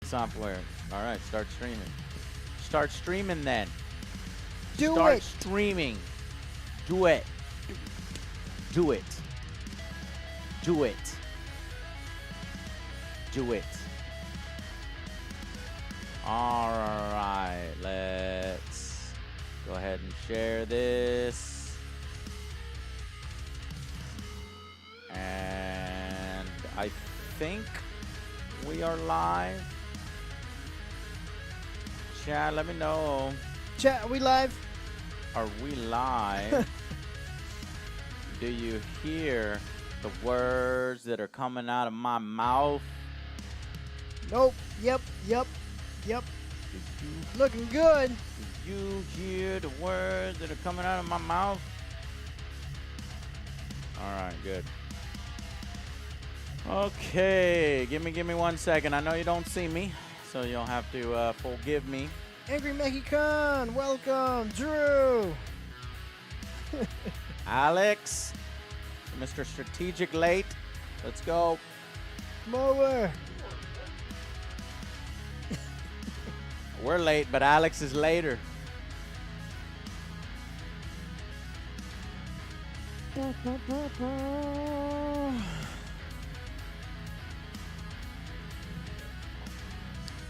software. All right, start streaming. Start streaming then. Start streaming. Do it. Do it. Do it. Do it. All right, let's go ahead and share this. And I think we are live. Chat, let me know. Chat, are we live? Are we live? Do you hear the words that are coming out of my mouth? Nope. Yep. Looking good. Do you hear the words that are coming out of my mouth? All right, good. Okay, give me 1 second. I know you don't see me, so you'll have to forgive me. Angry Mexican, welcome. Drew. Alex, Mr. Strategic late. Let's go. Come over. We're late, but Alex is later.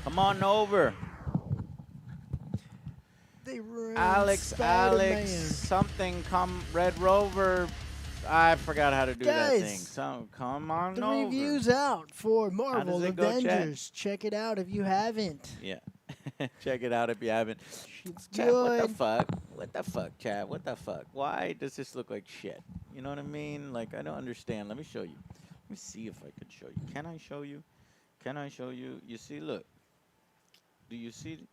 Come on over. Alex, something come Red Rover. I forgot how to do that thing. So come on the over. The review's out for Marvel Avengers. Go, check it out if you haven't. Yeah. Check it out if you haven't. It's Chat, good. what the fuck? What the fuck, chat? What the fuck? Why does this look like shit? You know what I mean? Like, I don't understand. Let me show you. Let me see if I could show you. Can I show you? Can I show you? You see, look. Do you see?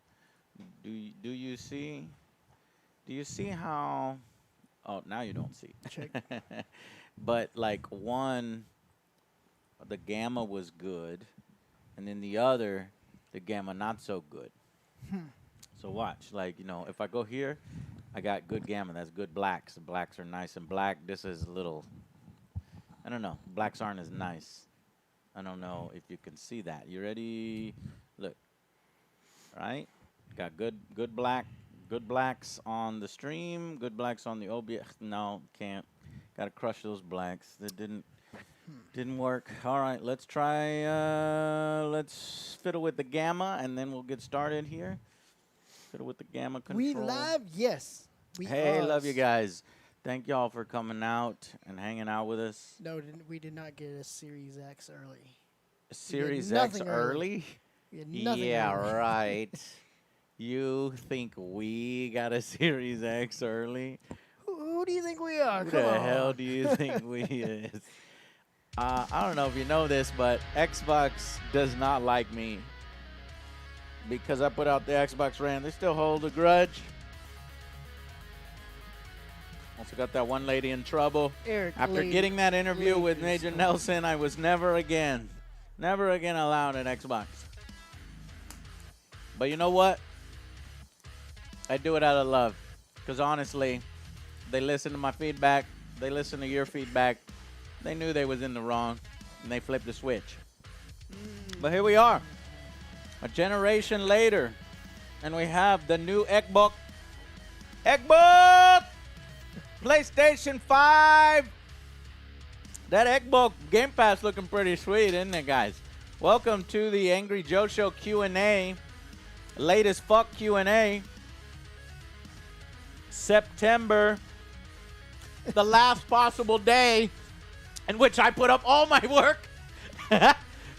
Do you see? Do you see how? Oh, now you don't see. Check. But like one, the gamma was good, and then the other, the gamma not so good. So watch, like, you know, if I go here, I got good gamma. That's good blacks. The blacks are nice and black. This is a little, I don't know. Blacks aren't as nice. I don't know if you can see that. You ready? Look. Right? Got good blacks on the stream, good blacks on the OBS. No, can't. Got to crush those blacks. That didn't work. All right, let's try. Let's fiddle with the gamma, and then we'll get started here. Fiddle with the gamma control. We live? Yes. Hey, love you guys. Thank y'all for coming out and hanging out with us. No, we did not get a Series X early. Series X early? Yeah, right. You think we got a Series X early? Who do you think we are? Who the hell do you think we is? I don't know if you know this, but Xbox does not like me because I put out the Xbox RAM. They still hold a grudge. Also got that one lady in trouble. Eric, after getting that interview with Major Nelson, I was never again allowed an Xbox. But you know what? I do it out of love. Because honestly, they listen to my feedback. They listen to your feedback. They knew they was in the wrong. And they flipped the switch. But here we are. A generation later. And we have the new Xbox. Xbox! PlayStation 5. That Xbox Game Pass looking pretty sweet, isn't it, guys? Welcome to the Angry Joe Show Q&A. Latest fuck Q&A. September, the last possible day in which I put up all my work.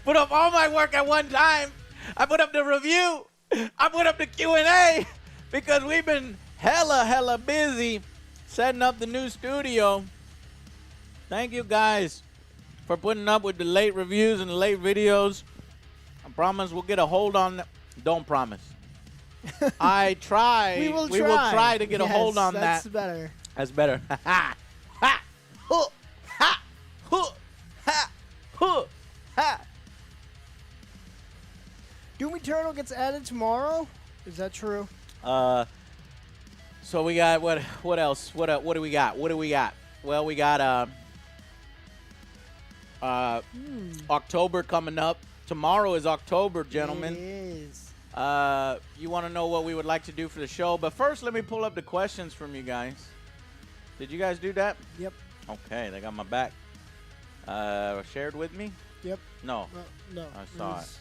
Put up all my work at one time. I put up the review. I put up the Q&A because we've been hella busy setting up the new studio. Thank you guys for putting up with the late reviews and the late videos. I promise we'll get a hold on that. Don't promise. I try. We will try to get a hold on that's that. Better. That's better. Ha ha ha ha ha ha ha. Doom Eternal gets added tomorrow. Is that true? So we got what else? What do we got? What do we got? Well, we got October coming up. Tomorrow is October, It gentlemen. is. You want to know what we would like to do for the show, but first let me pull up the questions from you guys. Did you guys do that? Yep. Okay, they got my back. Shared with me? Yep. No. No. I saw it.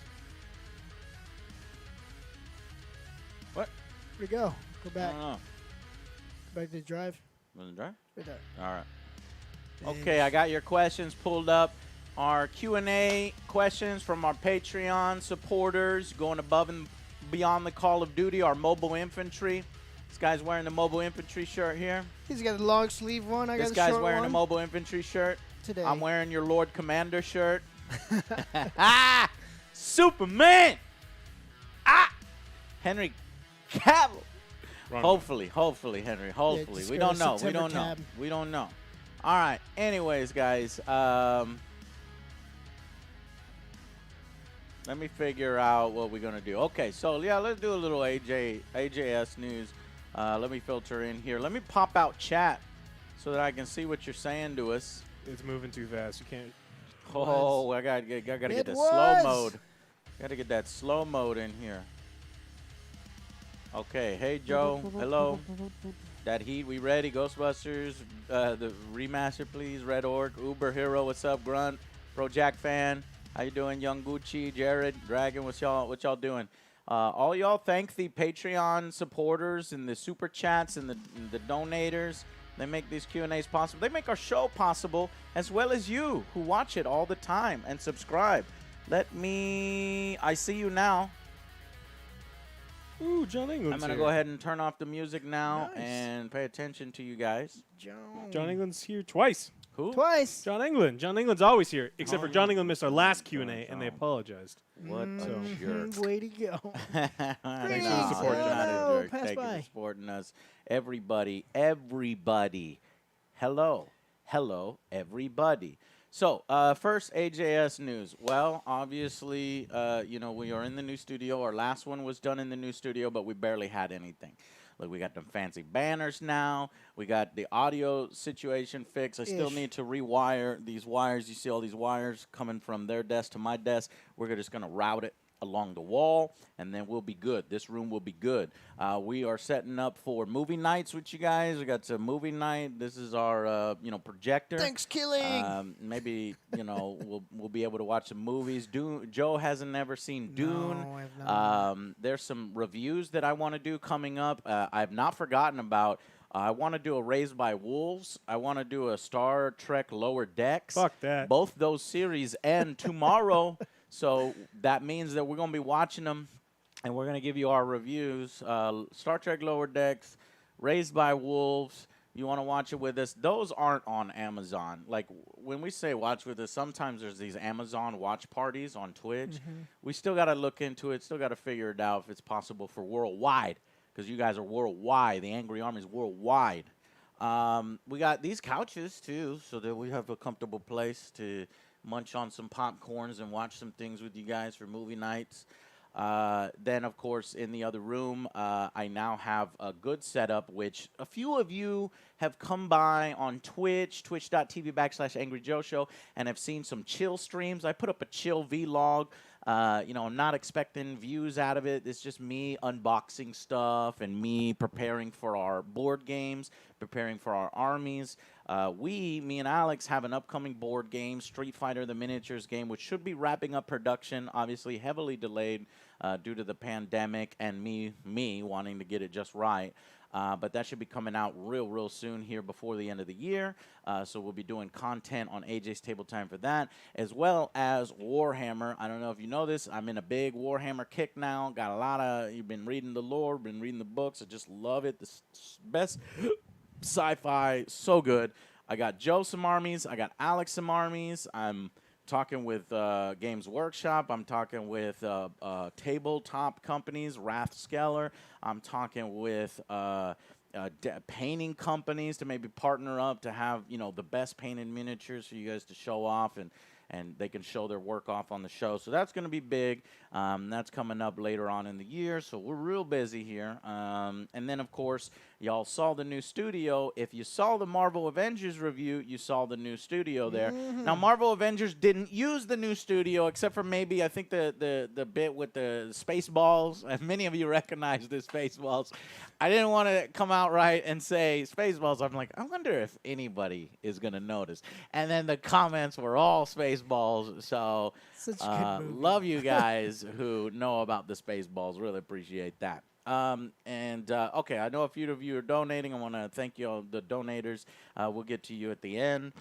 What? Where'd it go? Go I back. don't know. Go back to the drive. Was it dry? Right there. All right. Thanks. Okay, I got your questions pulled up. Our Q&A questions from our Patreon supporters going above and beyond the call of duty, our mobile infantry. This guy's wearing the mobile infantry shirt here. He's got a long sleeve one. I got This a guy's short wearing one a mobile infantry shirt. today. I'm wearing your Lord Commander shirt. Superman! Henry Cavill. Wrong. Hopefully, Henry. Hopefully. just we go don't to know. We September don't know. tab. We don't know. All right. Anyways, guys, let me figure out what we're gonna do. Okay, so yeah, let's do a little AJS news. Let me filter in here. Let me pop out chat so that I can see what you're saying to us. It's moving too fast. You can't. Oh, I gotta get It the was. slow mode. Gotta get that slow mode in here. Okay, hey Joe, hello. That heat, we ready? Ghostbusters, the remaster, please. Red Orc, Uber Hero, what's up? Grunt, Pro Jack fan, how you doing? Young Gucci, Jared, Dragon, what y'all doing? All y'all thank the Patreon supporters and the super chats and the donators. They make these Q&As possible. They make our show possible, as well as you who watch it all the time and subscribe. I see you now. Ooh, John England's I'm going to here. go ahead and turn off the music now Nice. and pay attention to you guys. John England's here twice. Who? Twice. John England. John England's always here, except for Oh, John England missed our last John, Q&A, and they John. apologized. What a Mhm, jerk. Way to go. Thanks for He's the support, not John. a jerk. Pass Thank you by. for supporting us. Everybody. Hello, everybody. So, first AJS news. Well, obviously, we are in the new studio. Our last one was done in the new studio, but we barely had anything. Look, we got them fancy banners now. We got the audio situation fixed. I still Ish. need to rewire these wires. You see all these wires coming from their desk to my desk. We're just going to route it along the wall, and then we'll be good. This room will be good. We are setting up for movie nights with you guys. We got some movie night. This is our, projector. Thanks, Killing. Maybe we'll be able to watch some movies. Dune. Joe hasn't never seen Dune. No, I have not. There's some reviews that I want to do coming up. I've not forgotten about. I want to do a Raised by Wolves. I want to do a Star Trek Lower Decks. Fuck that. Both those series end tomorrow. So that means that we're going to be watching them, and we're going to give you our reviews. Star Trek Lower Decks, Raised by Wolves. You want to watch it with us? Those aren't on Amazon. Like, when we say watch with us, sometimes there's these Amazon watch parties on Twitch. We still got to look into it, still got to figure it out if it's possible for worldwide, because you guys are worldwide. The Angry Army is worldwide. We got these couches, too, so that we have a comfortable place to munch on some popcorns and watch some things with you guys for movie nights. Then, of course, in the other room, I now have a good setup, which a few of you have come by on Twitch, twitch.tv/AngryJoeShow, and have seen some chill streams. I put up a chill vlog. I'm not expecting views out of it. It's just me unboxing stuff and me preparing for our board games, preparing for our armies. Me and Alex have an upcoming board game, Street Fighter the Miniatures game, which should be wrapping up production, obviously heavily delayed due to the pandemic and me wanting to get it just right. But that should be coming out real soon here before the end of the year. So we'll be doing content on AJ's Table Time for that, as well as Warhammer. I don't know if you know this. I'm in a big Warhammer kick now. You've been reading the lore, been reading the books. I just love it. The best sci-fi, so good. I got Joe some armies. I got Alex some armies. I'm talking with Games Workshop. I'm talking with tabletop companies, Rathskeller. I'm talking with painting companies to maybe partner up to have the best painted miniatures for you guys to show off and they can show their work off on the show. So that's going to be big. That's coming up later on in the year. So we're real busy here. And then, of course, y'all saw the new studio. If you saw the Marvel Avengers review, you saw the new studio there. Now, Marvel Avengers didn't use the new studio except for maybe, I think, the bit with the space balls. And many of you recognize the space balls. I didn't want to come out right and say space balls. I'm like, I wonder if anybody is going to notice. And then the comments were all space balls. So Such a good movie. love you guys who know about the space balls. Really appreciate that. Okay, I know a few of you are donating. I want to thank you all, the donators. We'll get to you at the end.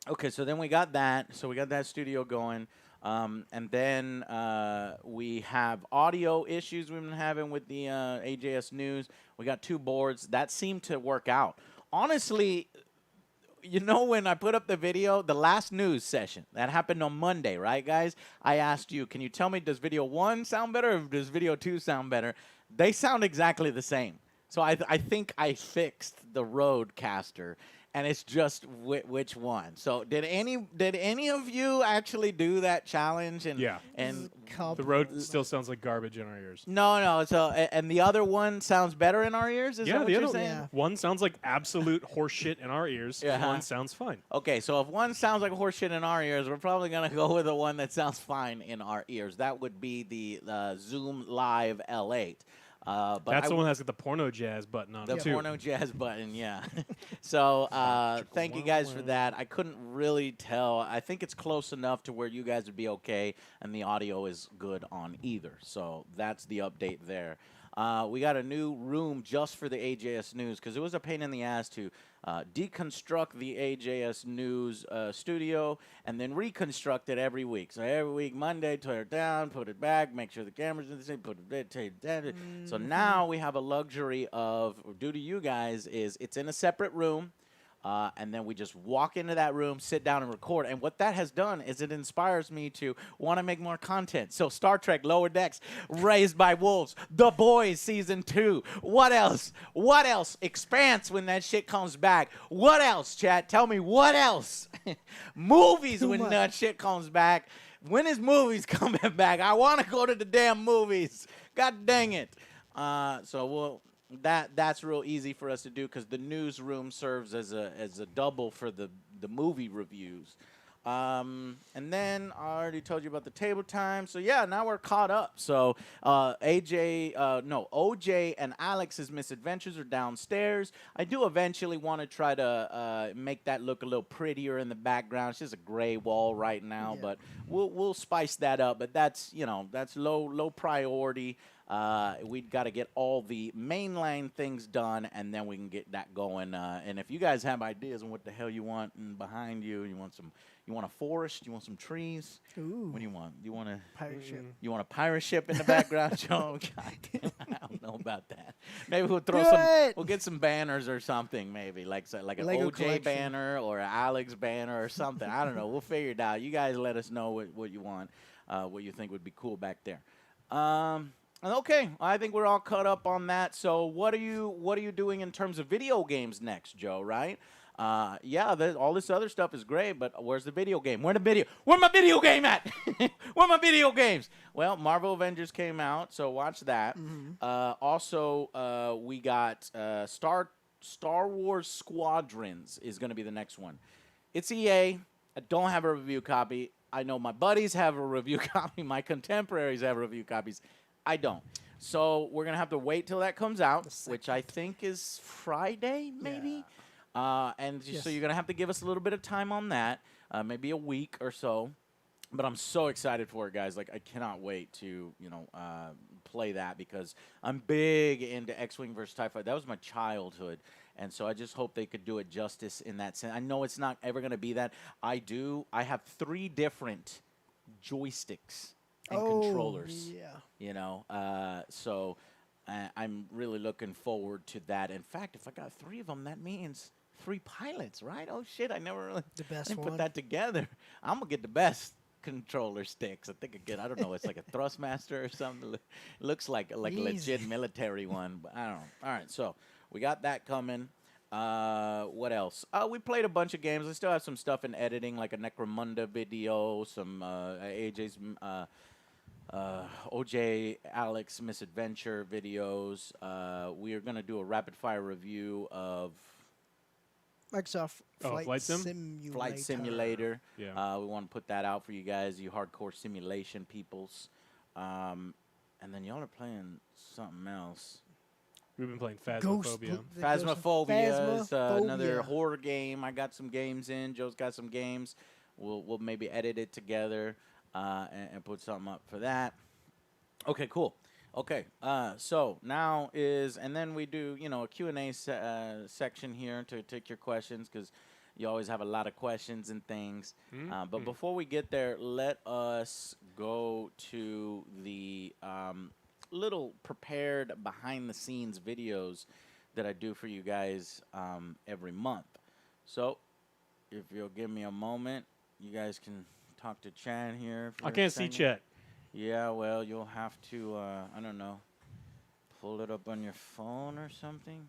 Okay, so then we got that. So we got that studio going. And then we have audio issues we've been having with the AJS News. We got 2 boards. That seemed to work out. Honestly, you know, when I put up the video, the last news session, that happened on Monday, right, guys? I asked you, can you tell me, does video 1 sound better or does video 2 sound better? They sound exactly the same. So I think I fixed the Rodecaster, and it's just which one. So did any of you actually do that challenge? And Yeah. And The road still sounds like garbage in our ears. no. So and the other one sounds better in our ears. Is that what the you're other saying? Yeah. one sounds like absolute horseshit in our ears. Yeah. One sounds fine. Okay, so if one sounds like horseshit in our ears, we're probably going to go with the one that sounds fine in our ears. That would be the Zoom Live L8. But That's the one that's got the porno jazz button on the it, too. porno jazz button, yeah. So thank you guys for that. I couldn't really tell. I think it's close enough to where you guys would be okay, and the audio is good on either. So that's the update there. We got a new room just for the AJS News because it was a pain in the ass to deconstruct the AJS News studio and then reconstruct it every week. So every week, Monday, tear it down, put it back, make sure the camera's in the same, put it, take it down. So now we have a luxury of, due to you guys, is it's in a separate room. And then we just walk into that room, sit down, and record. And what that has done is it inspires me to want to make more content. So Star Trek Lower Decks, Raised by Wolves, The Boys Season 2. What else? What else? Expanse when that shit comes back. What else, chat? Tell me what else? Movies Too when much. that shit comes back. When is movies coming back? I want to go to the damn movies. God dang it. So we'll... That's real easy for us to do because the newsroom serves as a double for the movie reviews. And then I already told you about the table time. So yeah, now we're caught up. So OJ and Alex's misadventures are downstairs. I do eventually want to try to make that look a little prettier in the background. It's just a gray wall right now, Yeah. but we'll spice that up. But that's low priority. We've got to get all the mainline things done, and then we can get that going. And if you guys have ideas on what the hell you want behind you, you want a forest, you want some trees. Ooh. What do you want? You want a Pirate ship. You want a pirate ship in the background, Joe? God damn, I don't know about that. Maybe we'll throw Do it! We'll get some banners or something. Maybe like an Lego OJ collection. banner or an Alex banner or something. I don't know. We'll figure it out. You guys let us know what you want, what you think would be cool back there. Okay, I think we're all caught up on that. So what are you doing in terms of video games next, Joe? Right? All this other stuff is great, but where's the video game? Where my video game at? Where my video games? Well, Marvel Avengers came out, so watch that. Also, we got Star Wars Squadrons is going to be the next one. It's EA. I don't have a review copy. I know my buddies have a review copy. My contemporaries have review copies. I don't. So we're going to have to wait till that comes out, which I think is Friday, maybe. So you're going to have to give us a little bit of time on that, maybe a week or so. But I'm so excited for it, guys. Like, I cannot wait to, play that because I'm big into X-Wing versus TIE Fighter. That was my childhood. And so I just hope they could do it justice in that sense. I know it's not ever going to be that. I have 3 different joysticks and controllers. Yeah. So I'm really looking forward to that. In fact, if I got 3 of them, that means 3 pilots, right? Oh shit, I never really The best didn't one. put that together. I'm gonna get the best controller sticks. I think I don't know, it's like a Thrustmaster or something. It looks like a legit military one, but I don't know. All right, so we got that coming. What else? We played a bunch of games. I still have some stuff in editing, like a Necromunda video, some AJ's OJ Alex Misadventure videos. We are gonna do a rapid fire review of Microsoft Oh, Flight Sim? Simulator. Flight Simulator. Yeah. We want to put that out for you guys, you hardcore simulation peoples. And then y'all are playing something else. We've been playing Ghost- Phasmophobia. Phasmophobia is another Phasmophobia. horror game. I got some games in. Joe's got some games. We'll maybe edit it together and put something up for that. Okay, cool. Okay, so now is, and then we do, a Q&A section here to take your questions, because you always have a lot of questions and things. But before we get there, let us go to the little prepared behind-the-scenes videos that I do for you guys every month. So if you'll give me a moment, you guys can talk to Chad here. For I a can't see second. Chet. Yeah, well, you'll have to, I don't know, pull it up on your phone or something.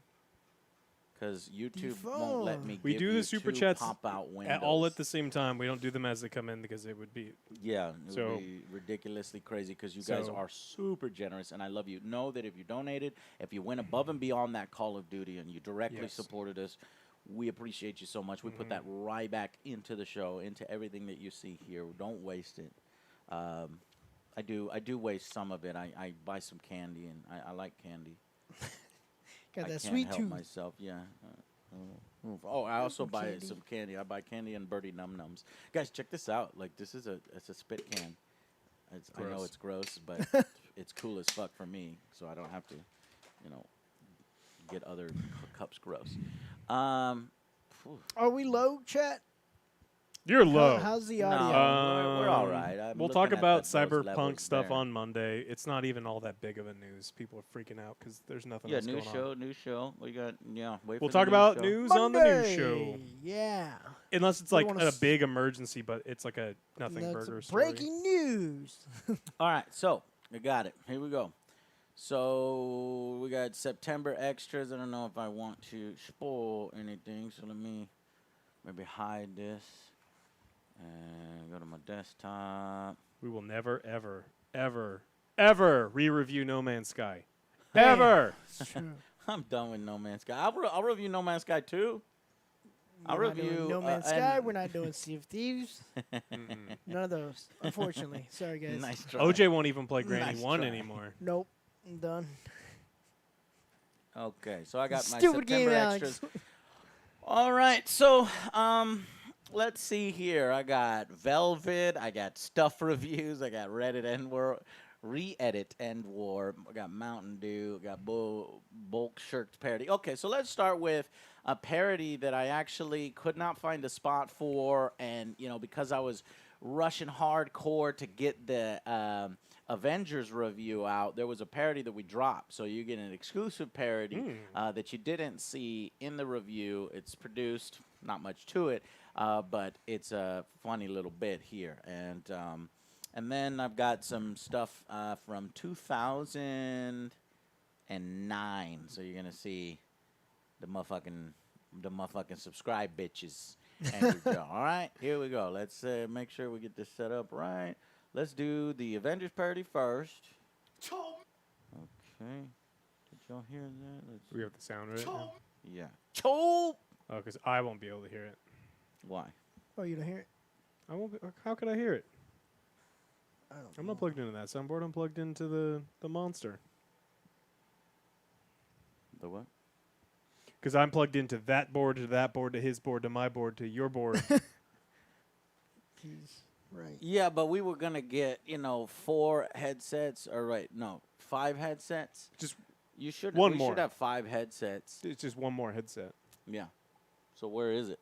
Because YouTube won't let me We give do you the super two chats pop-out windows. all at the same time. We don't do them as they come in because it would be. Yeah, it So- would be ridiculously crazy because you guys So- are super generous, and I love you. Know that if you donated, if you went above and beyond that Call of Duty and you directly Yes. supported us, we appreciate you so much. We put that right back into the show, into everything that you see here. Don't waste it. I do waste some of it. I buy some candy, and I like candy. Got I that can't sweet help tooth. myself. Yeah. Oh, I also Some buy candy. some candy. I buy candy and Birdie Num Nums. Guys, check this out. Like, this is it's a spit can. I know Gross. it's gross, but it's cool as fuck for me, so I don't have to, get other cups gross. Phew. Are we low, chat? You're low. How's the No, audio? we're all right. I'm We'll talk looking at about those cyberpunk levels stuff there. on Monday. It's not even all that big of a news. People are freaking out because there's nothing Yeah, else new going on. show. We got wait We'll for the talk new about show. news on the news show. Monday, Yeah. Unless it's We like wanna a s- big emergency, but it's like a nothing That's burger story. breaking news. All right, so we got it. Here we go. So we got September extras. I don't know if I want to spoil anything, so let me maybe hide this and go to my desktop. We will never, ever, ever, ever re-review No Man's Sky. Ever. It's true. I'm done with No Man's Sky. I'll review No Man's Sky too. I'll We're not doing review No Man's and- Sky. We're not doing Sea of Thieves. None of those, unfortunately. Sorry, guys. Nice try. OJ won't even play Granny Nice 1 try. anymore. Nope. I'm done. Okay, so I got my Stupid game, September Alex. extras. All right, so let's see here. I got Velvet. I got stuff reviews. I got Reddit End War, Re-edit End War. I got Mountain Dew. I got Bulk Shirked parody. Okay, so let's start with a parody that I actually could not find a spot for, and because I was rushing hardcore to get the Avengers review out, there was a parody that we dropped. So you get an exclusive parody that you didn't see in the review. It's produced, not much to it, but it's a funny little bit here. And then I've got some stuff from 2009. So you're gonna see the motherfucking subscribe bitches. Angry Joe. All right, here we go. Let's make sure we get this set up right. Let's do the Avengers parody first. Okay. Did y'all hear that? We have the sound right now. Yeah. Chop. Oh, because I won't be able to hear it. Why? Oh, you don't hear it? I won't. How could I hear it? I don't I'm know. not plugged into that soundboard. I'm plugged into the monster. The what? Because I'm plugged into that board, to that board, to his board, to my board, to your board. He's right. Yeah, but we were gonna get 4 headsets, or 5 headsets. Just You should. one we more. should have 5 headsets. it's just one more headset. Yeah. So where is it?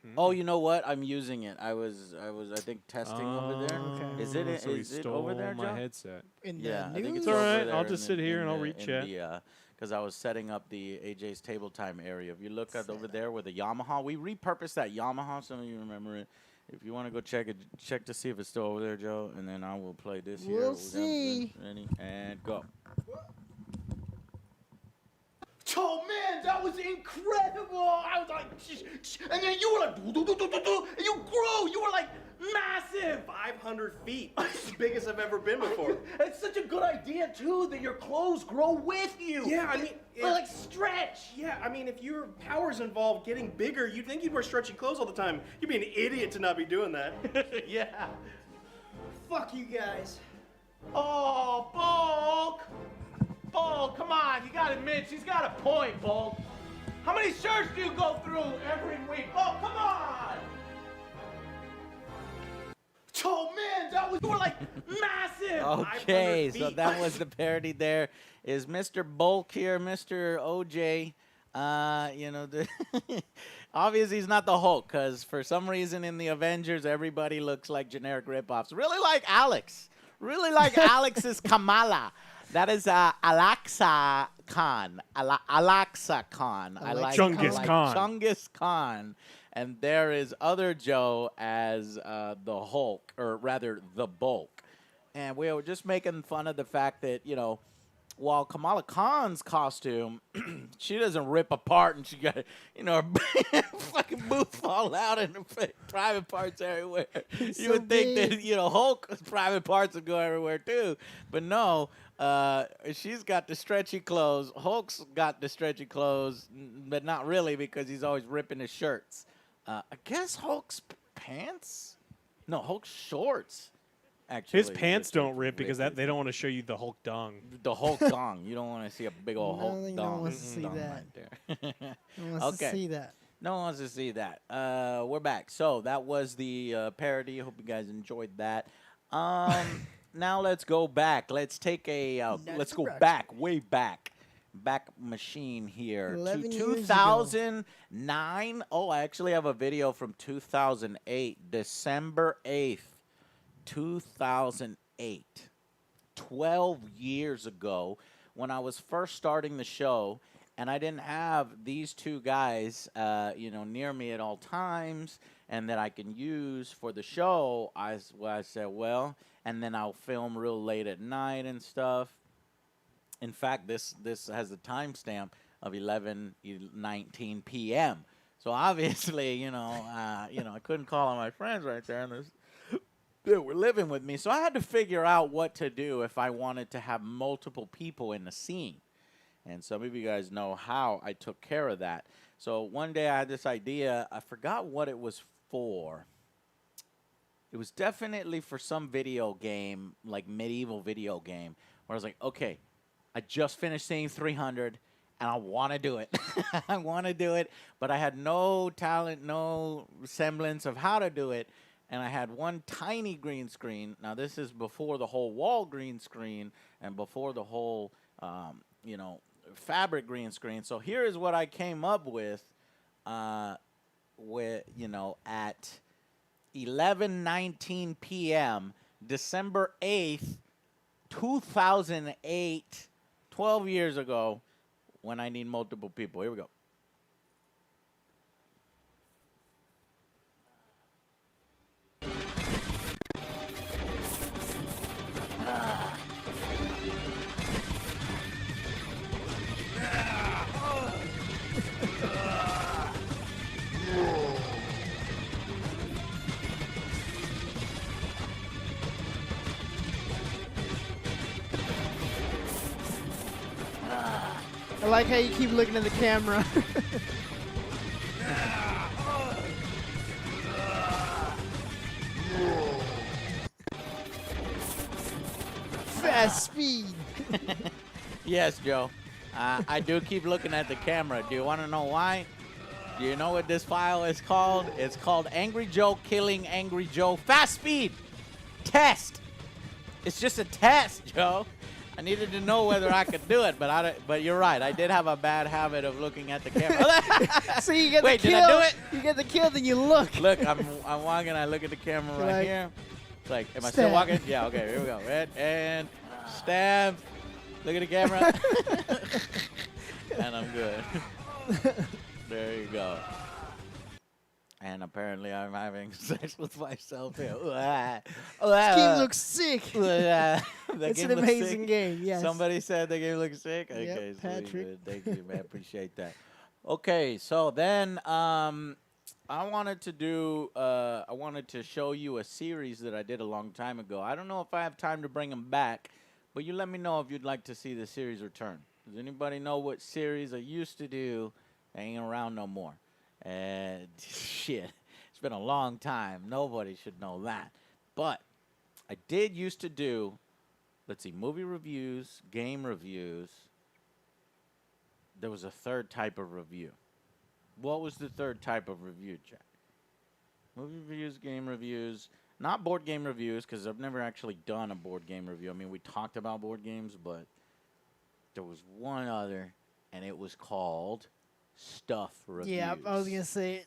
Mm. Oh, you know what? I'm using it. I was I think testing over there. Okay. Is it- So he is it stole over there, my Joe? headset. In Yeah, the I think news? it's all over right. there I'll in just the- sit here in and I'll the- read in chat. the, because I was setting up the AJ's table time area. If you look at over there with the Yamaha, we repurposed that Yamaha. Some of you remember it. If you want to go check it, check to see if it's still over there, Joe, and then I will play this here. We'll We got see. Ready and go. Oh man, that was incredible. I was like, and then you were like, and you grew. You were like massive. 500 feet. It's the biggest I've ever been before. It's such a good idea too that your clothes grow with you. Yeah, I mean, they like stretch. Yeah, I mean, if your power's involved getting bigger, you'd think you'd wear stretchy clothes all the time. You'd be an idiot to not be doing that. Yeah. Fuck you guys. Oh, Bulk! Bulk, come on, you gotta admit, she's got a point, Bulk. How many shirts do you go through every week? Oh, come on! Oh man, you were like massive! Okay, 500 so feet. that was the parody. There is Mr. Bulk here, Mr. OJ. Obviously he's not the Hulk, because for some reason in the Avengers everybody looks like generic ripoffs. Really like Alex. Really like Alex's Kamala. That is Alexa Khan. Alexa Khan. I like Chungus Khan. Chungus Khan. And there is other Joe as the Hulk, or rather the Bulk. And we were just making fun of the fact that, while Kamala Khan's costume, she doesn't rip apart and she got, her fucking boobs fall out and her private parts everywhere. You would think that, Hulk's private parts would go everywhere too. But no, she's got the stretchy clothes. Hulk's got the stretchy clothes, but not really because he's always ripping his shirts. I guess Hulk's pants? No, Hulk's shorts. Actually, His pants don't rip because they don't want to show you the Hulk dong. The Hulk dong. You don't want to see a big old Hulk No dong. one wants to see dong that. right there. No one wants to see that. No one wants to see that. We're back. So that was the parody. I hope you guys enjoyed that. Now let's go back. Let's take a. Let's go back, way back. Back machine here 11 to years ago. 2009. Oh, I actually have a video from 2008, December 8th, 2008. 12 years ago, when I was first starting the show, and I didn't have these two guys, near me at all times, and that I can use for the show. I said, well, and then I'll film real late at night and stuff. In fact, this has a timestamp of 11:19 p.m. So obviously, I couldn't call on my friends right there, and they were living with me. So I had to figure out what to do if I wanted to have multiple people in the scene. And some of you guys know how I took care of that. So one day I had this idea. I forgot what it was for. It was definitely for some video game, like medieval video game, where I was like, okay, I just finished seeing 300, and I want to do it. I want to do it, but I had no talent, no semblance of how to do it, and I had one tiny green screen. Now, this is before the whole wall green screen and before the whole, fabric green screen. So here is what I came up with, at 11:19 p.m., December 8th, 2008, 12 years ago, when I need multiple people. Here we go. I like how you keep looking at the camera. Fast speed. Yes, Joe. I do keep looking at the camera. Do you want to know why? Do you know what this file is called? It's called Angry Joe Killing Angry Joe Fast Speed Test. It's just a test, Joe. I needed to know whether I could do it, but you're right. I did have a bad habit of looking at the camera. So you get Wait, the did kill. I do it? You get the kill, then you look. Look, I'm walking. I look at the camera You're right like, here. It's like, am I still stab. walking? Yeah. Okay. Here we go. Red and stab. Look at the camera. And I'm good. There you go. And apparently I'm having sex with myself here. This game looks sick. It's an amazing game, yes. Somebody said the game looks sick? Yep, Okay, sweet, Patrick. man. Thank you, man. Appreciate that. Okay, so then I wanted to show you a series that I did a long time ago. I don't know if I have time to bring them back, but you let me know if you'd like to see the series return. Does anybody know what series I used to do? They ain't around no more. And shit, it's been a long time. Nobody should know that. But I did used to do, let's see, movie reviews, game reviews. There was a third type of review. What was the third type of review, Jack? Movie reviews, game reviews, not board game reviews, because I've never actually done a board game review. I mean, we talked about board games, but there was one other, and it was called Stuff Reviews. Yeah, I was gonna say it.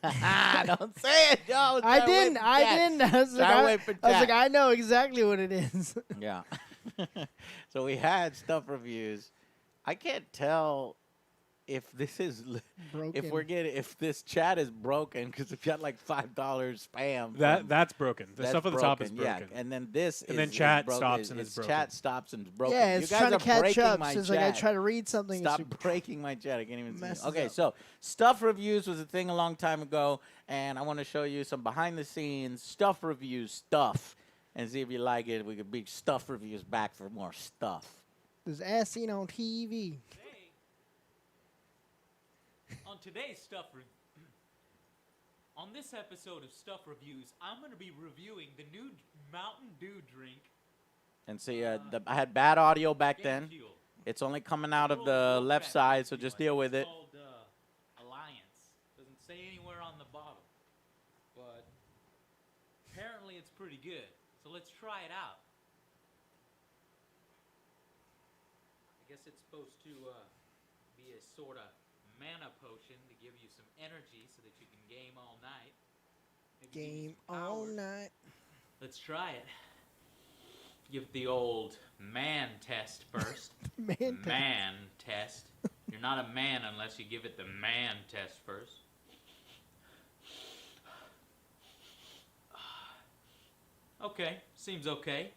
Don't say it, Joe. I didn't. I was like, I know exactly what it is. Yeah. So we had Stuff Reviews. I can't tell if this is Broken. if this chat is broken because if you had like $5 spam. That's broken. The stuff at the top is broken. Yeah, and then this And is, then chat broken. stops and it's broken. Chat stops and it's broken. Yeah, you it's guys trying are to catch breaking up. my So it's chat. like I try to read something. Stop breaking my chat. I can't even see. Messes Okay, up. so Stuff Reviews was a thing a long time ago, and I want to show you some behind the scenes Stuff Reviews stuff and see if you like it. We could be Stuff Reviews back for more stuff. There's as seen on TV. On today's on this episode of Stuff Reviews, I'm going to be reviewing the new Mountain Dew drink. And see, I had bad audio back Game then. Fuel. It's only coming out of the left side, so just deal with it. It's called Alliance. Doesn't say anywhere on the bottle, but apparently it's pretty good. So let's try it out. I guess it's supposed to be a sort of mana potion to give you some energy so that you can game all night. Maybe give you Game some all power. night. Let's try it. Give it the old man test first. Man test. You're not a man unless you give it the man test first. Okay, seems okay.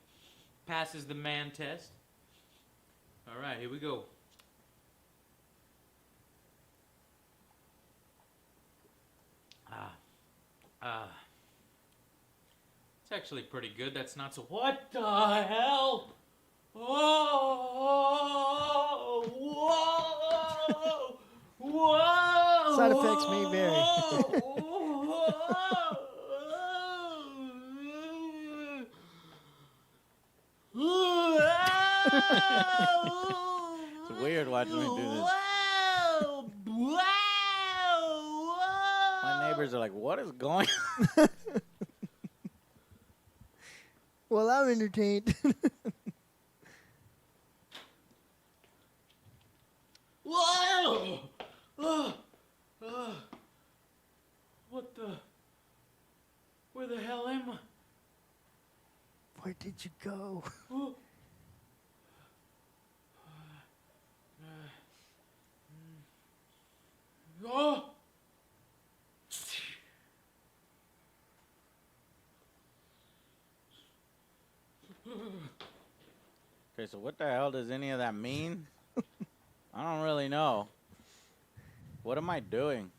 Passes the man test. All right, here we go. It's actually pretty good. That's not so. What the hell? Whoa! Whoa! Whoa! Side effects may vary. It's weird watching me do this. My neighbors are like, what is going on? Well, I'm entertained. Whoa! What the? Where the hell am I? Where did you go? Oh! Okay, so what the hell does any of that mean? I don't really know. What am I doing?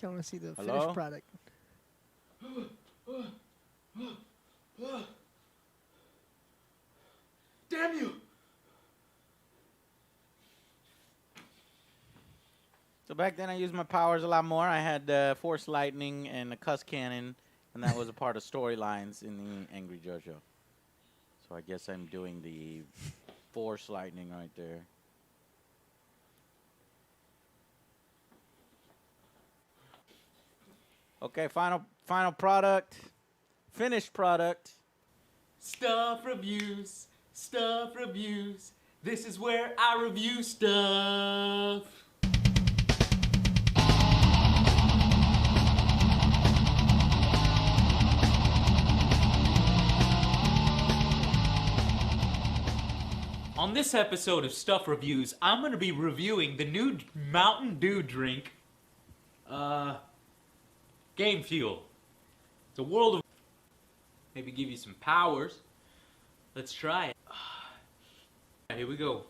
I want to see the Hello? finished product. Damn you! So back then I used my powers a lot more. I had Force Lightning and a Cuss Cannon, and that was a part of storylines in the Angry JoJo. So I guess I'm doing the Force Lightning right there. Okay, final product. Finished product. Stuff reviews, stuff reviews. This is where I review stuff. On this episode of Stuff Reviews, I'm going to be reviewing the new Mountain Dew drink, Game Fuel. It's a world of... Maybe give you some powers. Let's try it. Here we go.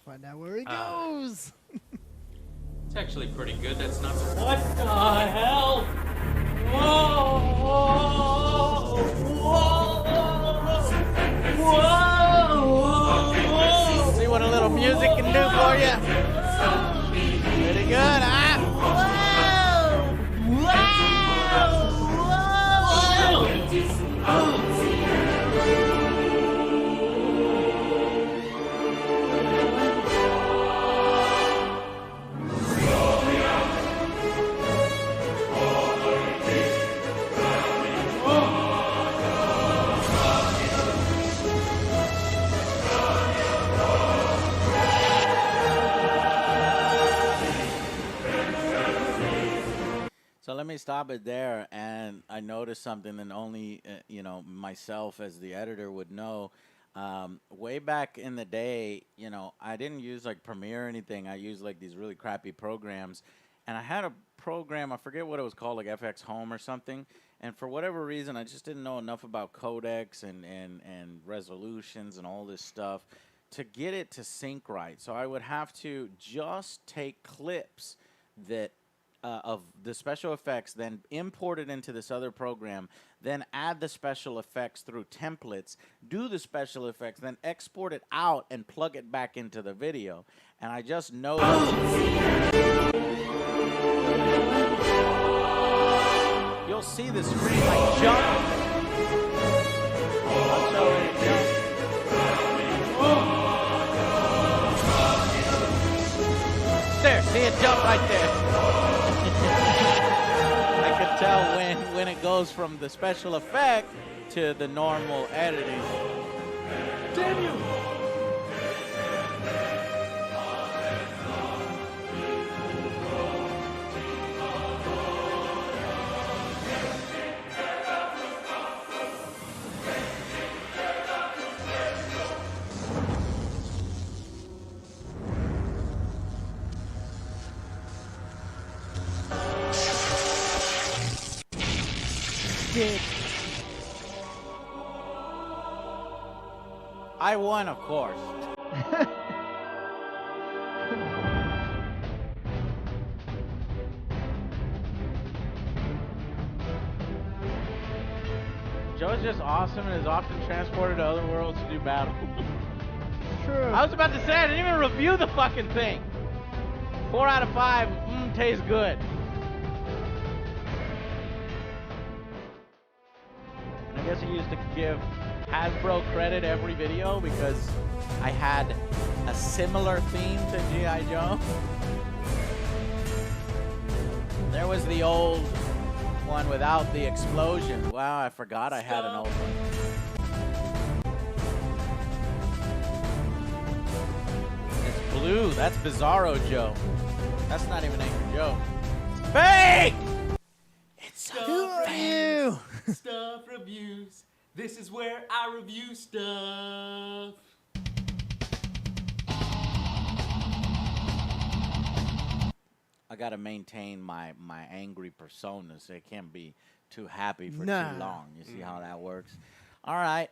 Find out where he goes. It's actually pretty good. That's not. What the hell? Whoa! Whoa! See what a little music can do for you? Pretty good, huh? So let me stop it there, and I noticed something that only myself as the editor would know. Way back in the day, I didn't use like Premiere or anything. I used like these really crappy programs, and I had a program, I forget what it was called, like FX Home or something. And for whatever reason, I just didn't know enough about codecs and resolutions and all this stuff to get it to sync right. So I would have to just take clips that of the special effects, then import it into this other program, then add the special effects through templates, do the special effects, then export it out and plug it back into the video. And I just noticed. You'll see the screen like jump. I'll show it jump. There, see it jump right there. I can tell when it goes from the special effect to the normal editing. Damn you! I won, of course. Joe's just awesome and is often transported to other worlds to do battle. True. I was about to say, I didn't even review the fucking thing. 4 out of 5, tastes good. And I guess I used to give Hasbro credit every video because I had a similar theme to G.I. Joe. There was the old one without the explosion. Wow, I forgot I had an old one. It's blue. That's Bizarro Joe. That's not even Angry Joe. Fake! It's so Who are you? Stuff reviews. This is where I review stuff. I gotta maintain my angry persona, so it can't be too happy for Nah. too long. You see how that works? All right.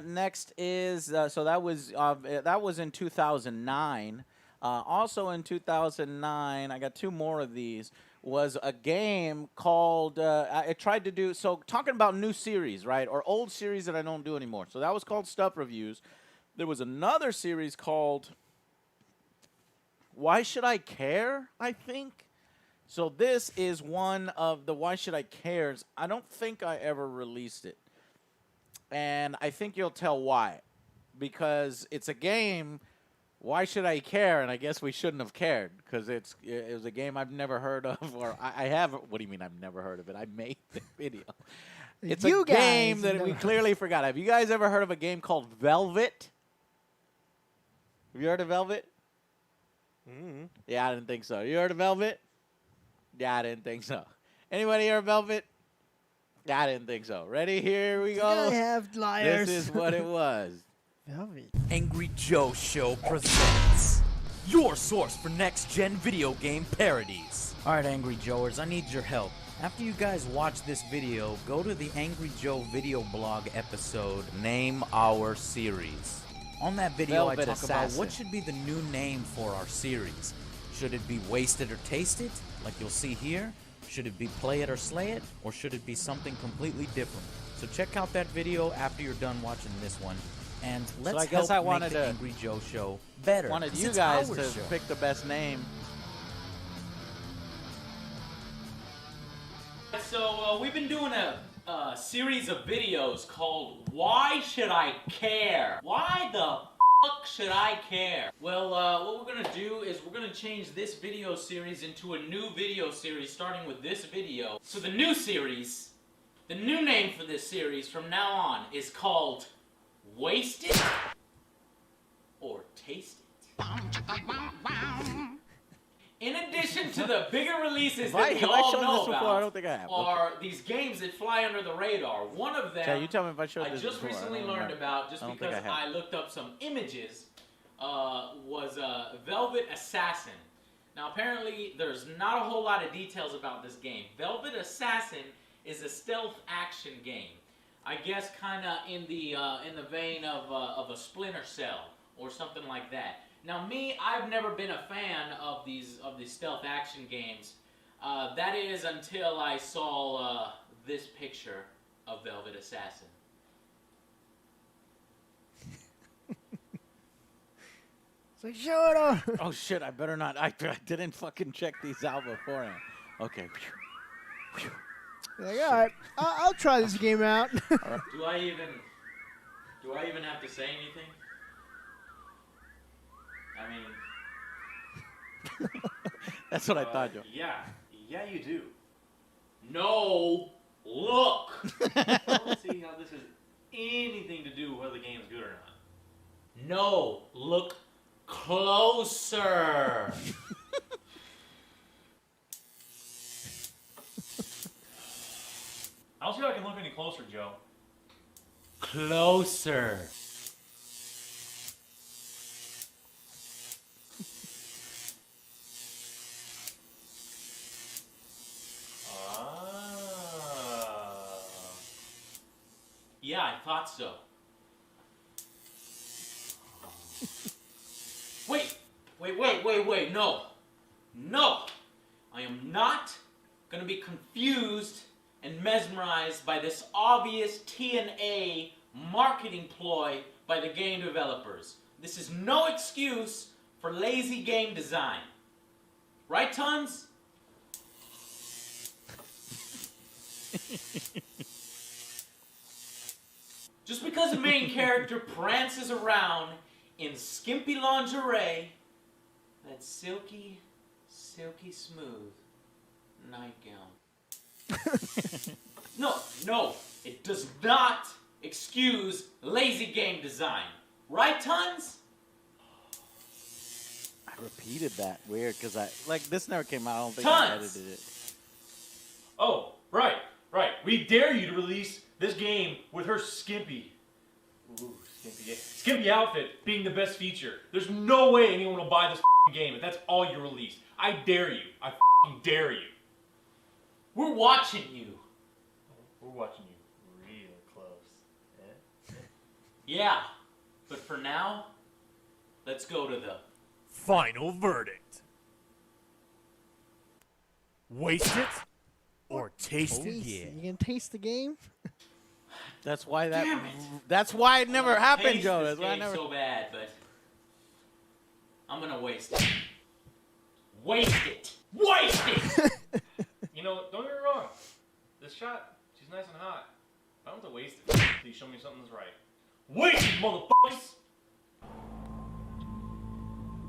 Next is so that was in 2009. Also in 2009, I got 2 more of these. Was a game called, I tried to do, so talking about new series, right, or old series that I don't do anymore. So that was called Stuff Reviews. There was another series called Why Should I Care, I think. So this is one of the Why Should I Cares. I don't think I ever released it. And I think you'll tell why. Because it's a game. Why should I care? And I guess we shouldn't have cared because it was a game I've never heard of, or I have. What do you mean I've never heard of it? I made the video. It's You a game guys that we never- clearly forgot. Have you guys ever heard of a game called Velvet? Have you heard of Velvet? Mm-hmm. Yeah, I didn't think so. You heard of Velvet? Yeah, I didn't think so. Anybody heard of Velvet? Yeah, I didn't think so. Ready? Here we go. I have liars. This is what it was. Velvet. Angry Joe Show presents your source for next-gen video game parodies. Alright, Angry Joers, I need your help. After you guys watch this video, go to the Angry Joe video blog episode, Name Our Series. On that video, Velvet I talk about Assassin. what should be the new name for our series. Should it be Wasted or Tasted, like you'll see here? Should it be Play It or Slay It? Or should it be something completely different? So check out that video after you're done watching this one. And let's I guess help I make wanted the to- Angry Joe show better. Wanted 'cause you it's guys our to show. pick the best name. So we've been doing a series of videos called Why Should I Care? Why the fuck should I care? Well, what we're gonna do is we're gonna change this video series into a new video series starting with this video. So the new series, the new name for this series from now on is called Waste It or Taste It. In addition to the bigger releases that we Have I all shown know this before? about, I don't think I have. are these games that fly under the radar. One of them Chad, you tell me if I showed I this just before. recently don't learned remember. about, just I don't think because I have. I looked up some images, was Velvet Assassin. Now apparently there's not a whole lot of details about this game. Velvet Assassin is a stealth action game. I guess kind of in the vein of a Splinter Cell or something like that. Now me, I've never been a fan of these stealth action games. That is until I saw this picture of Velvet Assassin. It's like, show it on. Oh shit! I better not. I didn't fucking check these out beforehand. Okay. Like, all right, I'll try this game out. Do I even have to say anything? I mean, That's what I thought, Joe. Yeah, you do. no, look. I don't see how this has anything to do with whether the game's good or not. No, look closer. I don't see how I can look any closer, Joe. Closer. Yeah, I thought so. Wait, no. No! I am not gonna be confused and mesmerized by this obvious TNA marketing ploy by the game developers. This is no excuse for lazy game design. Right, Tons? Just because the main character prances around in skimpy lingerie, that silky, silky smooth nightgown. No, it does not excuse lazy game design. Right, Tons? I repeated that weird because this never came out. I don't think Tons! I edited it. Oh, right. We dare you to release this game with her skimpy outfit being the best feature. There's no way anyone will buy this game if that's all you release. I dare you. I dare you. We're watching you. We're watching you real close. Yeah, but for now, let's go to the Final verdict. Waste it or taste it? You can taste the game. That's why Damn it. That's why it never happened, Taste Joe. this That's why I game never. so bad, but I'm gonna waste it. Waste it. Waste it. You know, don't get me wrong. This shot, she's nice and hot. I don't have to waste it until you show me something's right. Waste it, motherfuckers!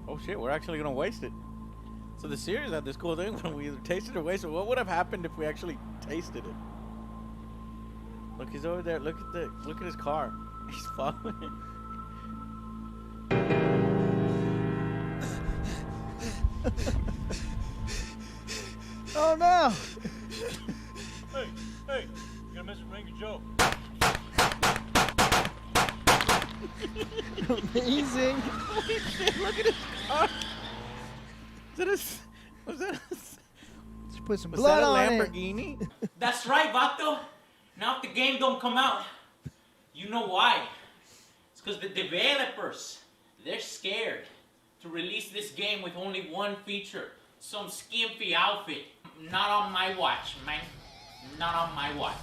Oh shit, we're actually gonna waste it. So the series had this cool thing when we either tasted or wasted. What would have happened if we actually tasted it? Look, he's over there. Look at his car. He's following. Oh no! Hey, you gonna mess with Angry Joe? Amazing. Holy shit! Look at his car. Was that Just put some a blood on it. Lamborghini? That's right, Vato. Now if the game don't come out, you know why. It's because the developers, they're scared to release this game with only one feature. Some skimpy outfit. Not on my watch, man. Not on my watch.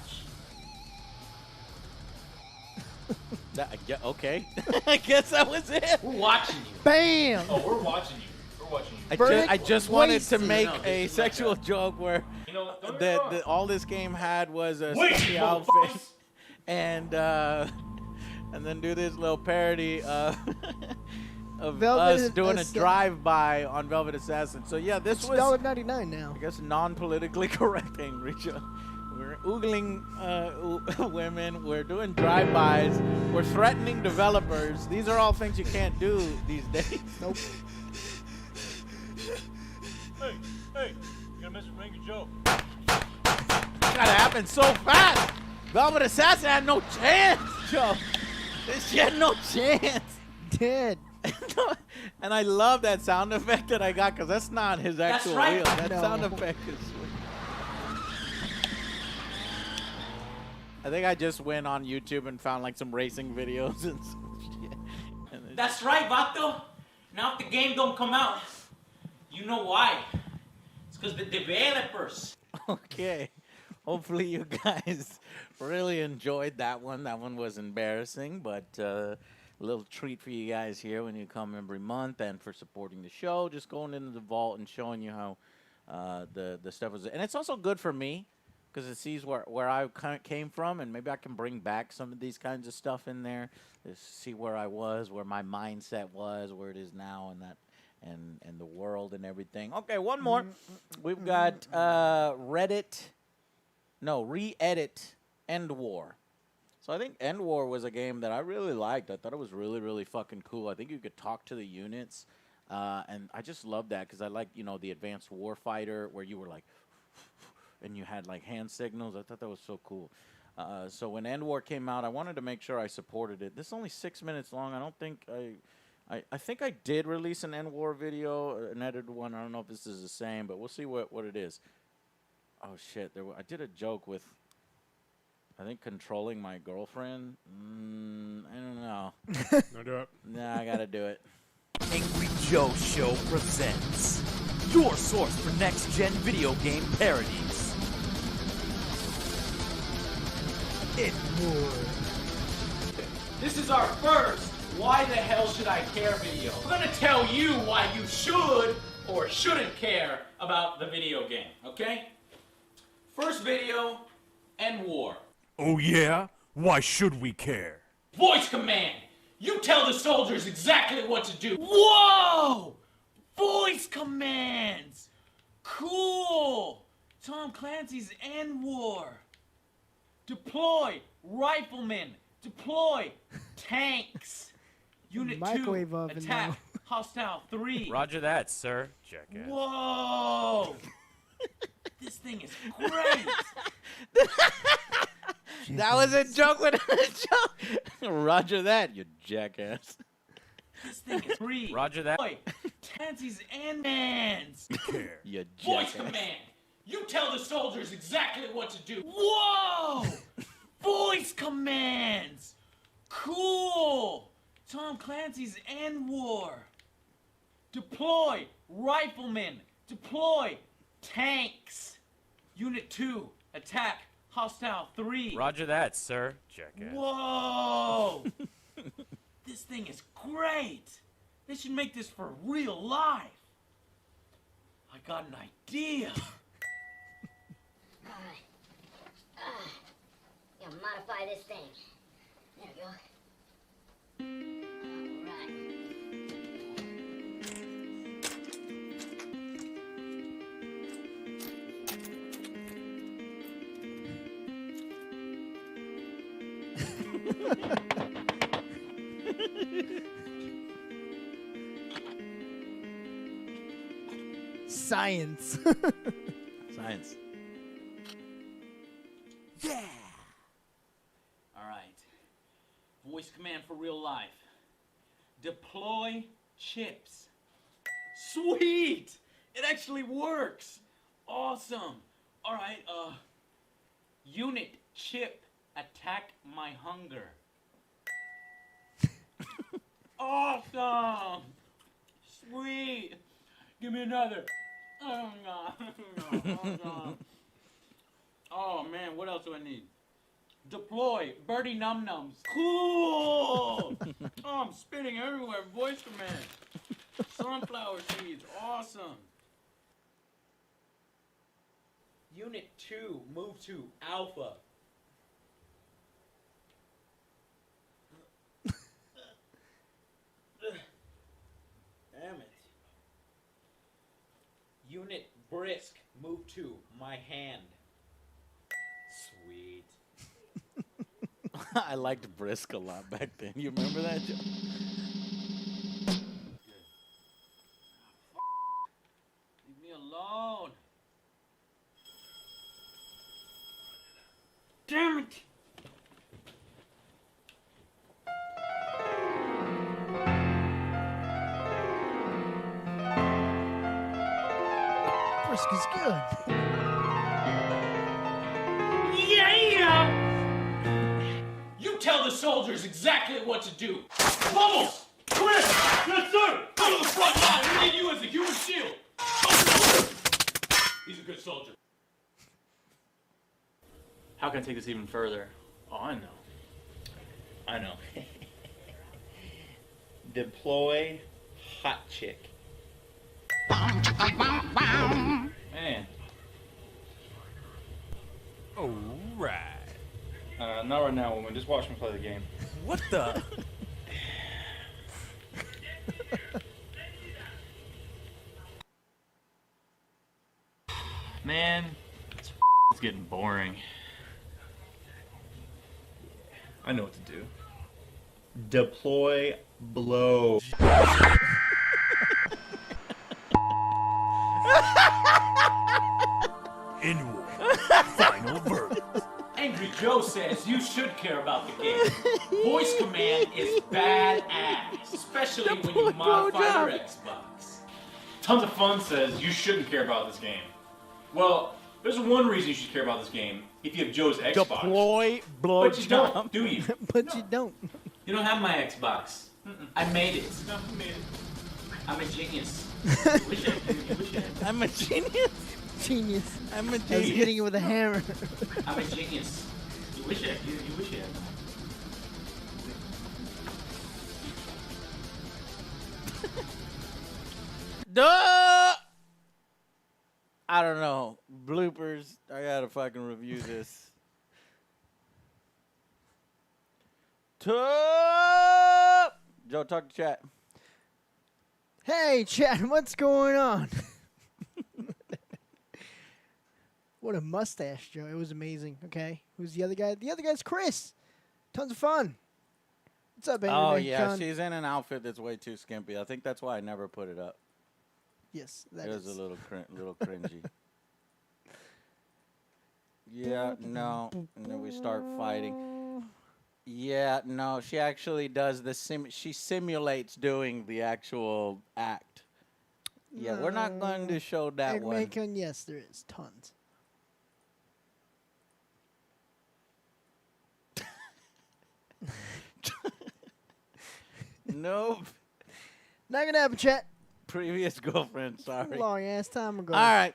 Yeah, okay. I guess that was it. We're watching you. Bam! Oh, we're watching you. We're watching you. Verdict I just wanted to wasted. make No, this a is like sexual joke where You know, don't get me wrong. all this game had was a Wait, sexy you outfit, motherfuckers! and then do this little parody of Velvet us doing a Assassin. drive-by on Velvet Assassin. So yeah, this It's was, $1.99 now. I guess, non-politically correct, Enrique. We're oogling women. We're doing drive-bys. We're threatening developers. These are all things you can't do these days. Nope. Hey, you gotta miss make a joke. Gotta happen so fast. Velvet Assassin had no chance, Joe. She had no chance. Dead. And I love that sound effect that I got because that's not his That's actual right. wheel. That No. sound effect is sweet. I think I just went on YouTube and found like some racing videos and some shit. And it's- That's right, Vato. Now if the game don't come out, you know why. It's because the developers. Okay. Hopefully you guys really enjoyed that one. That one was embarrassing, but a little treat for you guys here when you come every month and for supporting the show. Just going into the vault and showing you how the stuff was. And it's also good for me because it sees where I came from, and maybe I can bring back some of these kinds of stuff in there. Just see where I was, where my mindset was, where it is now, and that. And the world and everything. Okay, one more. We've got re-edit End War. So I think End War was a game that I really liked. I thought it was really, really fucking cool. I think you could talk to the units, and I just love that because I like, the advanced warfighter where you were like, and you had like hand signals. I thought that was so cool. So when End War came out, I wanted to make sure I supported it. This is only 6 minutes long. I don't think I think I did release an End War video, an edited one. I don't know if this is the same, but we'll see what it is. Oh, shit. I did a joke with, I think, controlling my girlfriend. I don't know. No, do it. Nah, I got to do it. Angry Joe Show presents your source for next-gen video game parodies. This is our first Why the Hell Should I Care video. We're gonna tell you why you should or shouldn't care about the video game, okay? First video, End War. Oh yeah? Why should we care? Voice command. You tell the soldiers exactly what to do. Whoa! Voice commands! Cool! Tom Clancy's End War. Deploy riflemen. Deploy tanks. Unit 2, Microwave oven attack. now. Hostile 3. Roger that, sir. Jackass. Whoa! This thing is great. That was a joke within a joke. Roger that, you jackass. This thing is free. Roger that. Deploy Clancy's and Mans. Care. You Voice jackass. command. You tell the soldiers exactly what to do. Whoa! Voice commands. Cool. Tom Clancy's End War. Deploy riflemen. Deploy tanks. Unit 2, attack. Hostile 3. Roger that, sir. Jackass. Whoa! This thing is great. They should make this for real life. I got an idea. Yeah, modify this thing. There we go. Alright. Science. Science. All right. Voice command for real life. Deploy chips. Sweet! It actually works. Awesome. All right, unit chip attack my hunger. Awesome. Sweet. Give me another. Oh man, what else do I need? Deploy. Birdie num nums. Cool. Oh, I'm spitting everywhere. Voice command. Sunflower seeds. Awesome. Unit 2, move to Alpha. Damn it. Unit Brisk, move to my hand. Sweet. I liked Brisk a lot back then. You remember that, Joe? Leave me alone. Damn it. Brisk is good. Yeah! You tell the soldiers exactly what to do. Bubbles! Chris! Yes, sir! Go to the front line. We need you as a human shield. He's a good soldier. How can I take this even further? Oh, I know. Deploy hot chick. Man. Alright. Not right now, woman. Just watch me play the game. What the? Man, it's getting boring. I know what to do. Deploy blow. Annual. Final verdict. Angry Joe says you should care about the game. Voice command is badass, especially when you modify your Xbox. Tons of Fun says you shouldn't care about this game. Well, there's one reason you should care about this game if you have Joe's Xbox. Deploy blow But you don't, do you? But you don't. You don't have my Xbox. I made it. No, you made it. I'm a genius. Wish I had. I'm a genius. Genius. I'm a I was genius. hitting it with a hammer. I'm a genius. You wish I had. You wish I had. Duh! I don't know. Bloopers. I gotta fucking review this. Joe, talk to chat. Hey, Chad, what's going on? What a mustache, Joe. It was amazing. Okay. Who's the other guy? The other guy's Chris. Tons of fun. What's up, Angry Oh Man yeah, Con? she's in an outfit that's way too skimpy. I think that's why I never put it up. Yes, that It was is. a little cringy. Yeah, no, and then we start fighting. Yeah, no, she actually does the she simulates doing the actual act. Yeah, we're not going to show that Angry one. Man Con, yes, there is. Tons. Nope. Not gonna happen, chat. Previous girlfriend, sorry. Long ass time ago. All right.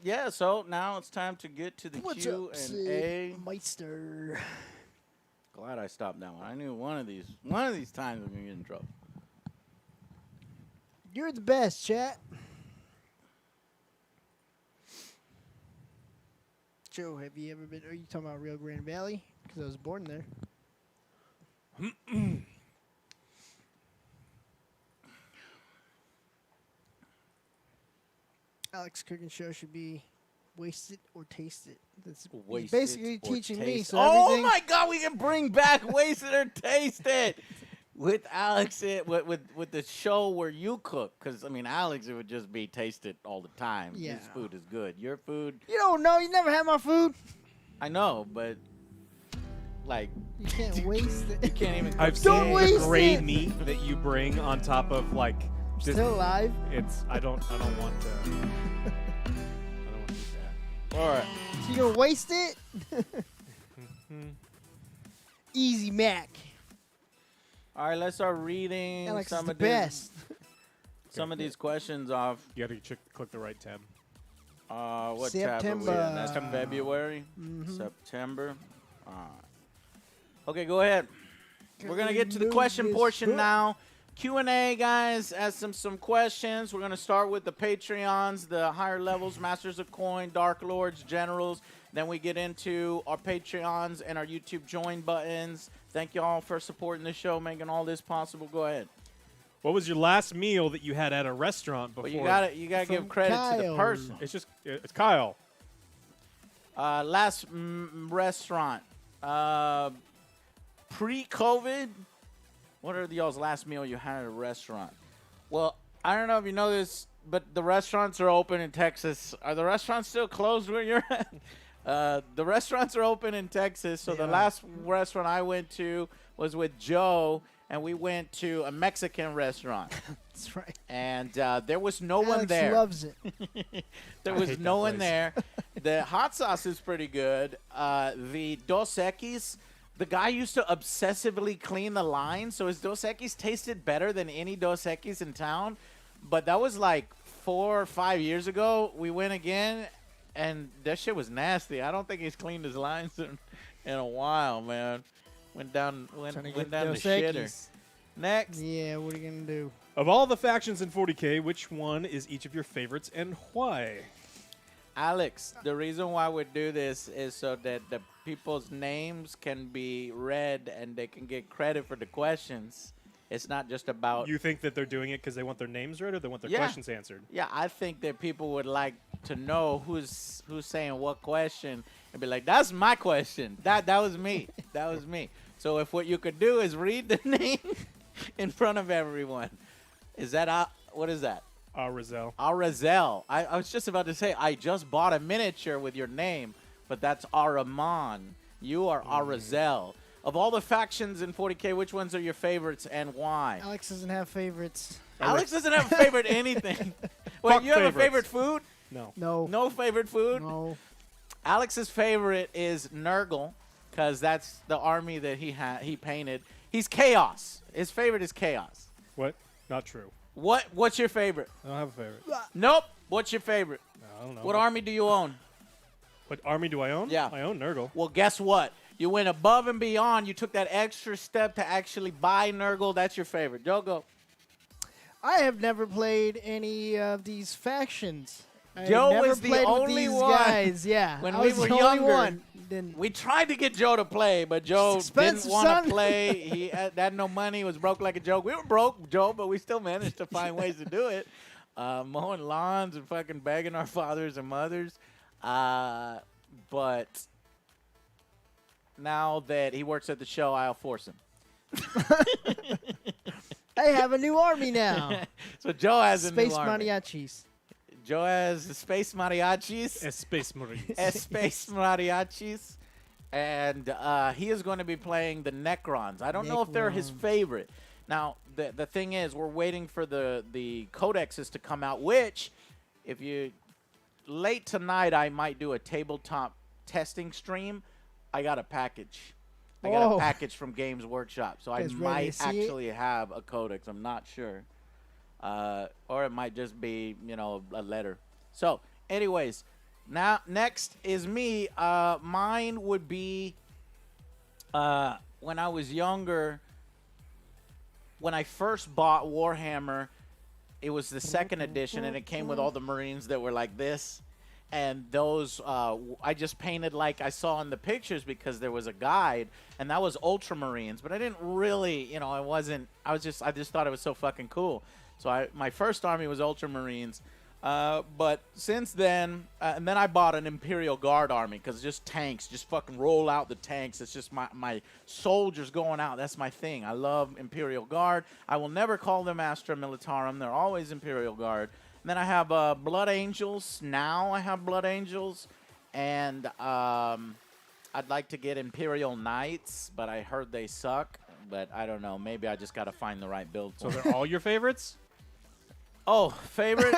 Yeah, so now it's time to get to the What's Q up, and Sid A. Meister? Glad I stopped that one. I knew one of these times I'm gonna get in trouble. You're the best, chat. Joe, have you ever been? Are you talking about Rio Grande Valley? Because I was born there. Alex Cooking Show should be waste it or taste it. That's he's Waste basically it or teaching me. taste- So oh everything, my God, we can bring back Waste It or Taste It with Alex. With the show where you cook, because I mean, Alex, it would just be taste it all the time. Yeah. His food is good. Your food, You don't know. You never had my food. I know, but like You can't waste you it. can't even. I've cook Don't seen the waste gray it. meat that you bring on top of like. Just, Still alive. it's. I don't want to. I don't want to eat that. All right. So you gonna waste it? Easy Mac. All right, let's start reading Alex is some the of these best. some of these questions off. You got to click the right tab. What tab are we in? That's September. February, September. All right. Okay, go ahead. We're gonna get to the question portion now. Q&A, guys. Ask them some questions. We're gonna start with the Patreons, the higher levels, Masters of Coin, Dark Lords, Generals. Then we get into our Patreons and our YouTube join buttons. Thank you all for supporting the show, making all this possible. Go ahead. What was your last meal that you had at a restaurant before? But you gotta give credit to the Kyle. person. It's Kyle. Last restaurant. Pre-COVID, what are y'all's last meal you had at a restaurant? Well, I don't know if you know this, but the restaurants are open in Texas. Are the restaurants still closed where you're at? The restaurants are open in Texas. So the last restaurant I went to was with Joe, and we went to a Mexican restaurant. That's right. And there was no one Alex there. loves it. There I was hate no that one place. there. The hot sauce is pretty good. The Dos Equis, the guy used to obsessively clean the line, so his Dos Equis tasted better than any Dos Equis in town. But that was like 4 or 5 years ago. We went again, and that shit was nasty. I don't think he's cleaned his lines in a while, man. Went down Trying to the get Dos shitter. Equis. Next. Yeah, what are you gonna do? Of all the factions in 40K, which one is each of your favorites and why? Alex, the reason why we do this is so that the people's names can be read and they can get credit for the questions. It's not just about... You think that they're doing it because they want their names read or they want their Yeah. questions answered? Yeah, I think that people would like to know who's saying what question and be like, that's my question. That was me. That was me. So if what you could do is read the name in front of everyone. Is that... what is that? Rizal. Arazel. I was just about to say, I just bought a miniature with your name, but that's Araman. You are Arazel. Of all the factions in 40K, which ones are your favorites and why? Alex doesn't have favorites. Alex doesn't have a favorite anything. Wait, Fuck you have a favorites. favorite food? No. No. No favorite food? No. Alex's favorite is Nurgle, because that's the army that he painted. He's Chaos. His favorite is Chaos. What? Not true. What's your favorite? I don't have a favorite. Nope. What's your favorite? I don't know. What army do you own? What army do I own? Yeah. I own Nurgle. Well, guess what? You went above and beyond. You took that extra step to actually buy Nurgle. That's your favorite. Joe, go. I have never played any of these factions. I Joe never was the played with only these one guys. Yeah, when I we was were the only younger. one. Didn't. We tried to get Joe to play, but Joe It's didn't expensive, want son. to play. He had no money. Was broke like a joke. We were broke, Joe, but we still managed to find ways to do it. Mowing lawns and fucking begging our fathers and mothers. But now that he works at the show, I'll force him. I have a new army now. So Joe has a Space new army. mariachis. Joe has the Space Mariachis. Space Marines. Space Mariachis. And he is going to be playing the Necrons. I don't know if they're his Necrons. favorite. Now, the thing is, we're waiting for the codexes to come out, which, if you... Late tonight, I might do a tabletop testing stream. I got a package. I got a Oh. package from Games Workshop, so I Guys ready to might see it? actually have a codex. I'm not sure. Or it might just be, a letter. So, anyways, now next is me. Mine would be when I was younger, when I first bought Warhammer, it was the second edition, and it came with all the Marines that were like this. And those, I just painted like I saw in the pictures because there was a guide, and that was Ultramarines. But I didn't really, I just thought it was so fucking cool. So my first army was Ultramarines. But since then, and then I bought an Imperial Guard army because just tanks, just fucking roll out the tanks. It's just my soldiers going out. That's my thing. I love Imperial Guard. I will never call them Astra Militarum. They're always Imperial Guard. And then I have Blood Angels. Now I have Blood Angels. And I'd like to get Imperial Knights, but I heard they suck. But I don't know. Maybe I just got to find the right build So for it. they're all your favorites? Oh, favorite?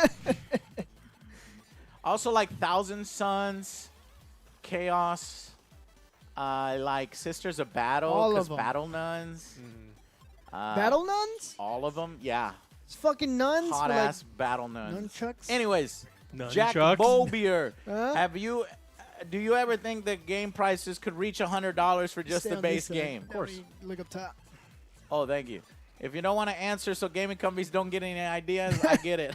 Also like Thousand Sons, Chaos. I like Sisters of Battle All of because 'em. Battle Nuns. Battle nuns? All of them, yeah. It's fucking nuns. Hot with, ass battle nuns. nunchucks. Anyways, Jack Nunchucks. Bobier, Huh? do you ever think that game prices could reach $100 for just Stay the on base this side. game? Of course. Look up top. Oh, thank you. If you don't want to answer so gaming companies don't get any ideas, I get it.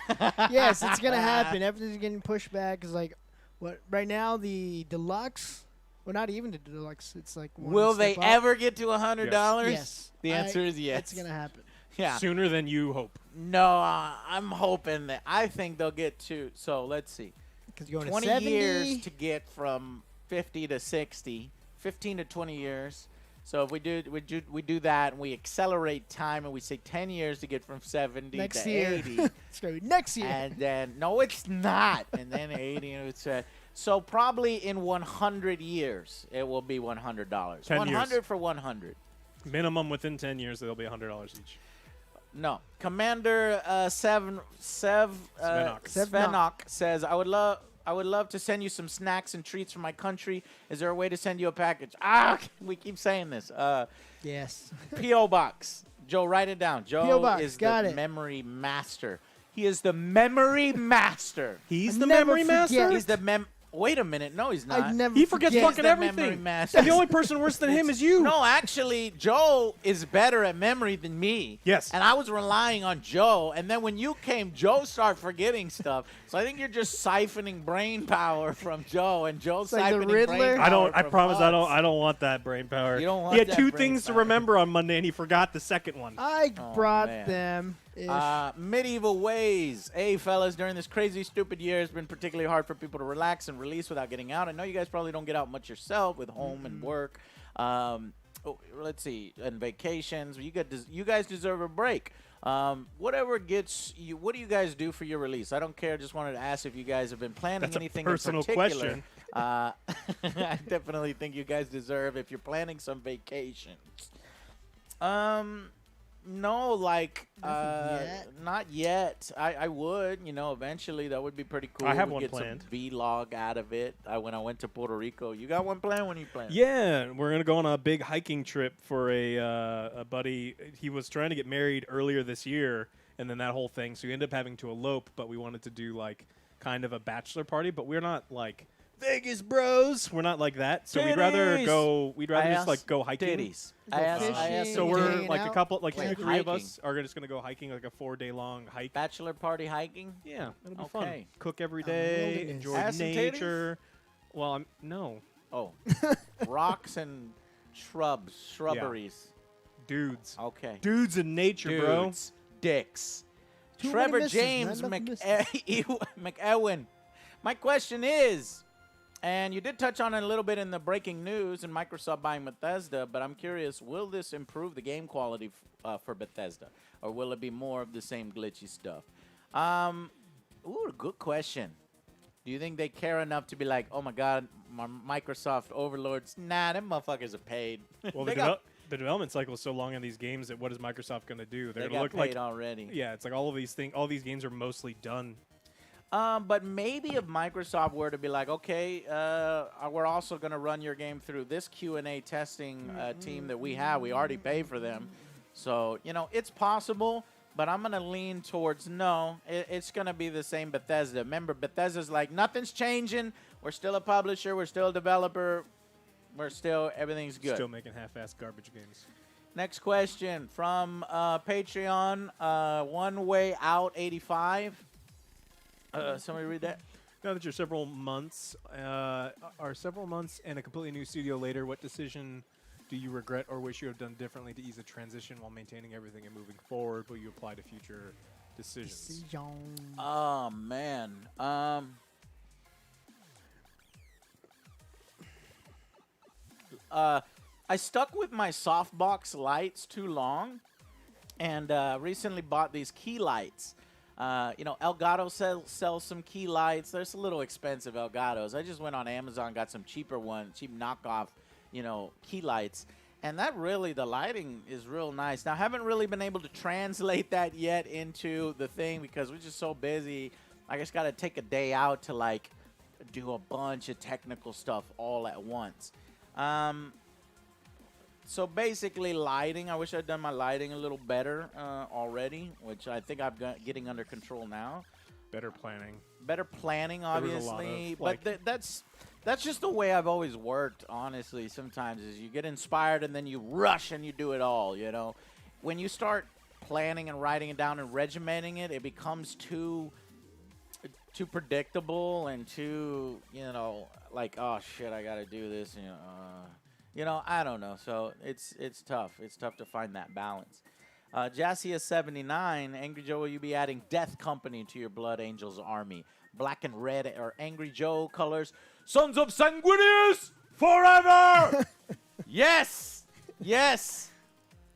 Yes, it's gonna happen. Everything's getting pushed back. Cause like, what right now the deluxe, well not even the deluxe. It's like one Will they step up. ever get to $100? Yes. The answer is yes. It's gonna happen. Yeah. Sooner than you hope. No, I'm hoping that I think they'll get to. So let's see. Cause you're going 20 to 70. years to get from 50 to 60, 15 to 20 years. So if we do that and we accelerate time and we say 10 years to get from 70 Next to year. 80. It's gonna be next year. And then no, it's not. And then 80 and it's so probably in 100 years it will be $100. 10 100 years. for 100. Minimum within 10 years, they'll be $100 each. No. Commander Svenok says, I would love to send you some snacks and treats from my country. Is there a way to send you a package? We keep saying this. Yes. P.O. Box. Joe, write it down. P.O. Joe Box, is got the it. memory master. He is the memory master. He's I the never memory master? forget. He's the Wait a minute. No, he's not. I never. He forgets forget. fucking the memory everything. master. And the only person worse than him is you. No, actually, Joe is better at memory than me. Yes. And I was relying on Joe, and then when you came, Joe started forgetting stuff. So I think you're just siphoning brain power from Joe, and Joe's like the siphoning Riddler. brain power I don't. I from promise. us. I don't want that brain power. You don't want He had that 2 brain things to power. remember on Monday, and he forgot the second one. I Oh, brought man. them. Ish. Medieval ways. Hey, fellas, during this crazy, stupid year, it's been particularly hard for people to relax and release without getting out. I know you guys probably don't get out much yourself with home and work. Let's see, and vacations. You guys deserve a break. Whatever gets you. What do you guys do for your release? I don't care. Just wanted to ask if you guys have been planning That's a anything personal in particular. question. I definitely think you guys deserve if you're planning some vacations. No, like yet. not yet. I would, eventually that would be pretty cool. I have We'd one get planned. some vlog out of it. When I went to Puerto Rico. You got one planned? When you plan? Yeah, we're gonna go on a big hiking trip for a buddy. He was trying to get married earlier this year, and then that whole thing. So we ended up having to elope, but we wanted to do like kind of a bachelor party. But we're not like Vegas bros. We're not like that. So we'd rather Titties! go. We'd rather just Ass, like go hiking. Titties. Go I asked fishing. So we're Hanging like a out? couple, like Wait, 2, 3 of hiking. us are just gonna go hiking, like a 4-day-long hike. Bachelor party hiking. Yeah, it'll be fun. Okay. Cook every Oh, day, wilderness. enjoy Ass and titties? nature. Well, no, Oh, rocks and shrubberies. dudes, Okay. dudes in nature, bro. Dudes, dicks. Too many Trevor misses, James not enough misses. McEwen. My question is, and you did touch on it a little bit in the breaking news and Microsoft buying Bethesda, but I'm curious, will this improve the game quality for Bethesda? Or will it be more of the same glitchy stuff? Good question. Do you think they care enough to be like, oh my God, my Microsoft overlords? Nah, them motherfuckers are paid. Well, they the development cycle is so long on these games that what is Microsoft going to do? They're they going to got look paid like already. yeah, it's like all these games are mostly done. But maybe if Microsoft were to be like, okay, we're also going to run your game through this Q&A testing team that we have. We already pay for them. So, it's possible, but I'm going to lean towards no. It's going to be the same Bethesda. Remember, Bethesda's like, nothing's changing. We're still a publisher. We're still a developer. Everything's good. Still making half-assed garbage games. Next question from Patreon, One Way Out 85. Somebody read that. Now that you're several months and a completely new studio later, what decision do you regret or wish you have done differently to ease the transition while maintaining everything and moving forward? Will you apply to future decisions? Oh, man. I stuck with my softbox lights too long and recently bought these key lights. Elgato sells some key lights. There's a little expensive Elgatos. I just went on Amazon, got some cheap knockoff, key lights. And the lighting is real nice. Now, I haven't really been able to translate that yet into the thing because we're just so busy. I just got to take a day out to, do a bunch of technical stuff all at once. So basically, lighting. I wish I'd done my lighting a little better already, which I think I've got getting under control now. Better planning. Better planning, There was a lot obviously, of, but like- that's just the way I've always worked. Honestly, sometimes is you get inspired and then you rush and you do it all. You know, when you start planning and writing it down and regimenting it, it becomes too predictable and too, you know, like, oh shit, I gotta do this. You know, I don't know. So it's tough. It's tough to find that balance. Jassius 79, Angry Joe, will you be adding Death Company to your Blood Angels army? Black and red or Angry Joe colors. Sons of Sanguinius forever! Yes! Yes!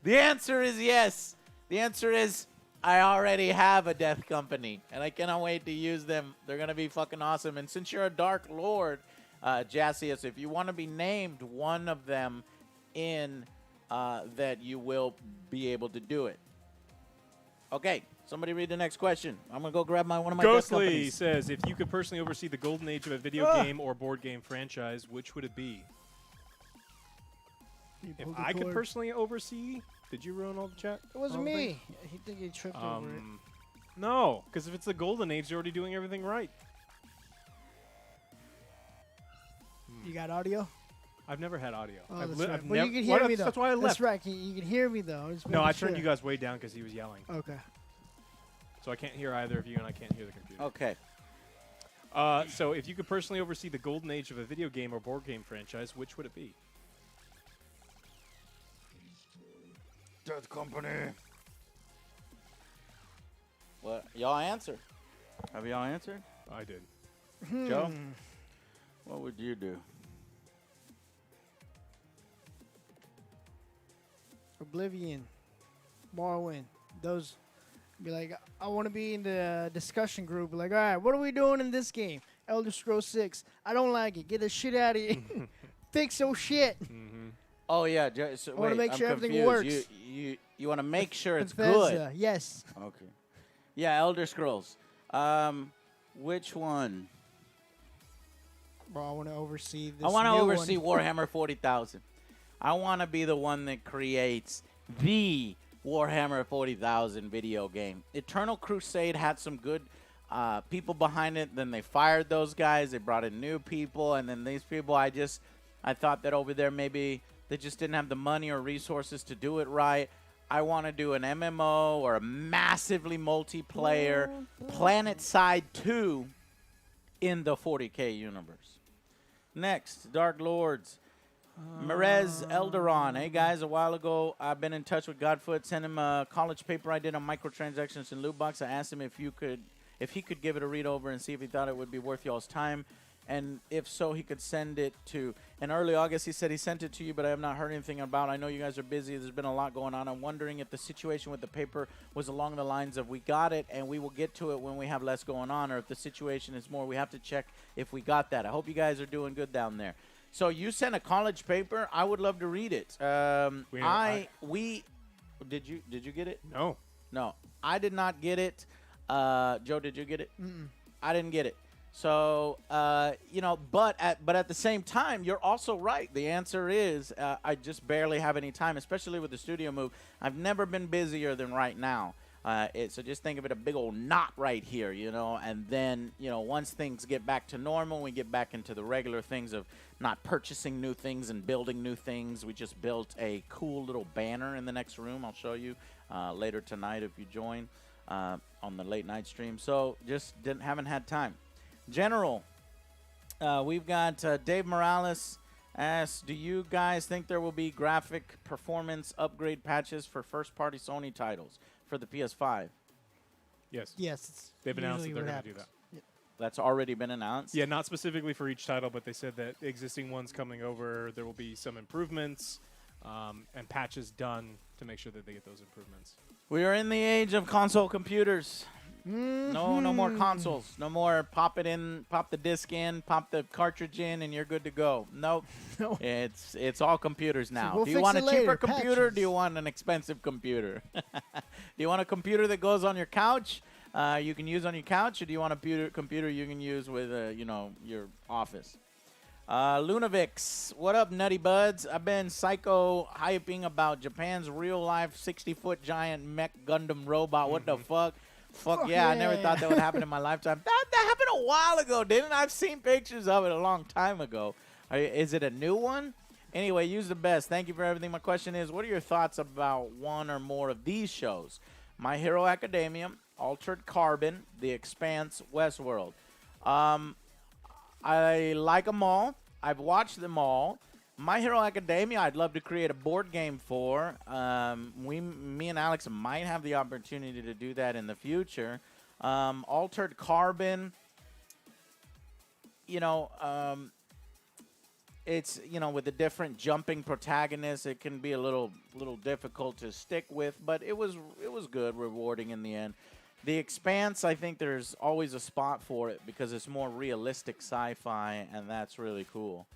The answer is yes. The answer is I already have a Death Company, and I cannot wait to use them. They're going to be fucking awesome. And since you're a Dark Lord, Jassius, if you want to be named one of them in that, you will be able to do it. Okay, somebody read the next question. I'm going to go grab one of my Death Ghostly Companies. says, if you could personally oversee the golden age of a video game or board game franchise, which would it be? If I could personally oversee, did you ruin all the chat? It wasn't all the me. things? He think he tripped over it. No, because if it's the golden age, they're already doing everything right. You got audio? I've never had audio. Oh, I've that's li- right. I've Well, nev- you can hear Why- me though. That's why I left. That's right. You can hear me though. Just No, I making turned sure. you guys way down because he was yelling. Okay. So I can't hear either of you, and I can't hear the computer. Okay. So if you could personally oversee the golden age of a video game or board game franchise, which would it be? Death Company. What? Y'all answer. Have y'all answered? I did. Joe? What would you do? Oblivion, Morrowind, those. Be like, I want to be in the discussion group. Like, all right, what are we doing in this game? Elder Scrolls 6. I don't like it. Get the shit out of here. Fix your shit. Oh yeah, so I wanna wait, make sure I'm everything confused. works. You want to make sure it's Bethesda, good. yes. Okay. Yeah, Elder Scrolls. Which one? Bro, I want to oversee this. I want to new oversee one. Warhammer 40,000. I want to be the one that creates the Warhammer 40,000 video game. Eternal Crusade had some good people behind it. Then they fired those guys. They brought in new people. And then these people, I thought that over there maybe they just didn't have the money or resources to do it right. I want to do an MMO or a massively multiplayer Planet Side 2 in the 40K universe. Next, Dark Lords. Merez Elderon. Hey guys, a while ago I've been in touch with Godfoot. Sent him a college paper I did on microtransactions in loot box. I asked him if he could give it a read over and see if he thought it would be worth y'all's time, and if so, he could send it to. In early August, he said he sent it to you, but I have not heard anything about it. I know you guys are busy. There's been a lot going on. I'm wondering if the situation with the paper was along the lines of we got it and we will get to it when we have less going on, or if the situation is more we have to check if we got that. I hope you guys are doing good down there. So you sent a college paper. I would love to read it. Did you get it? No, I did not get it. Joe, did you get it? I didn't get it. So but at the same time, you're also right. The answer is I just barely have any time, especially with the studio move. I've never been busier than right now. So just think of it a big old knot right here, and then, once things get back to normal, we get back into the regular things of not purchasing new things and building new things. We just built a cool little banner in the next room. I'll show you later tonight if you join on the late night stream. So just haven't had time. General, we've got Dave Morales asks, do you guys think there will be graphic performance upgrade patches for first-party Sony titles for the PS5? Yes. Yes. They've announced that usually they're what going to do that. That's already been announced? Yeah, not specifically for each title, but they said that existing ones coming over, there will be some improvements and patches done to make sure that they get those improvements. We are in the age of console computers. No more consoles. No more pop the disc in, pop the cartridge in, and you're good to go. Nope. No. It's all computers now. we'll do you fix want a it later, cheaper computer? patches. Do you want an expensive computer? Do you want a computer that goes on your couch? You can use on your couch, or do you want a computer you can use with your office? Lunavix, what up, Nutty Buds? I've been psycho hyping about Japan's real-life 60-foot giant mech Gundam robot. What the fuck? Fuck yeah, I never thought that would happen in my lifetime. That happened a while ago, didn't I? I've seen pictures of it a long time ago. Is it a new one? Anyway, use the best. Thank you for everything. My question is, what are your thoughts about one or more of these shows? My Hero Academia, Altered Carbon, The Expanse, Westworld. I like them all. I've watched them all. My Hero Academia, I'd love to create a board game for. Me and Alex might have the opportunity to do that in the future. Altered Carbon, it's, with the different jumping protagonists, it can be a little difficult to stick with, but it was good, rewarding in the end. The Expanse, I think there's always a spot for it because it's more realistic sci-fi, and that's really cool.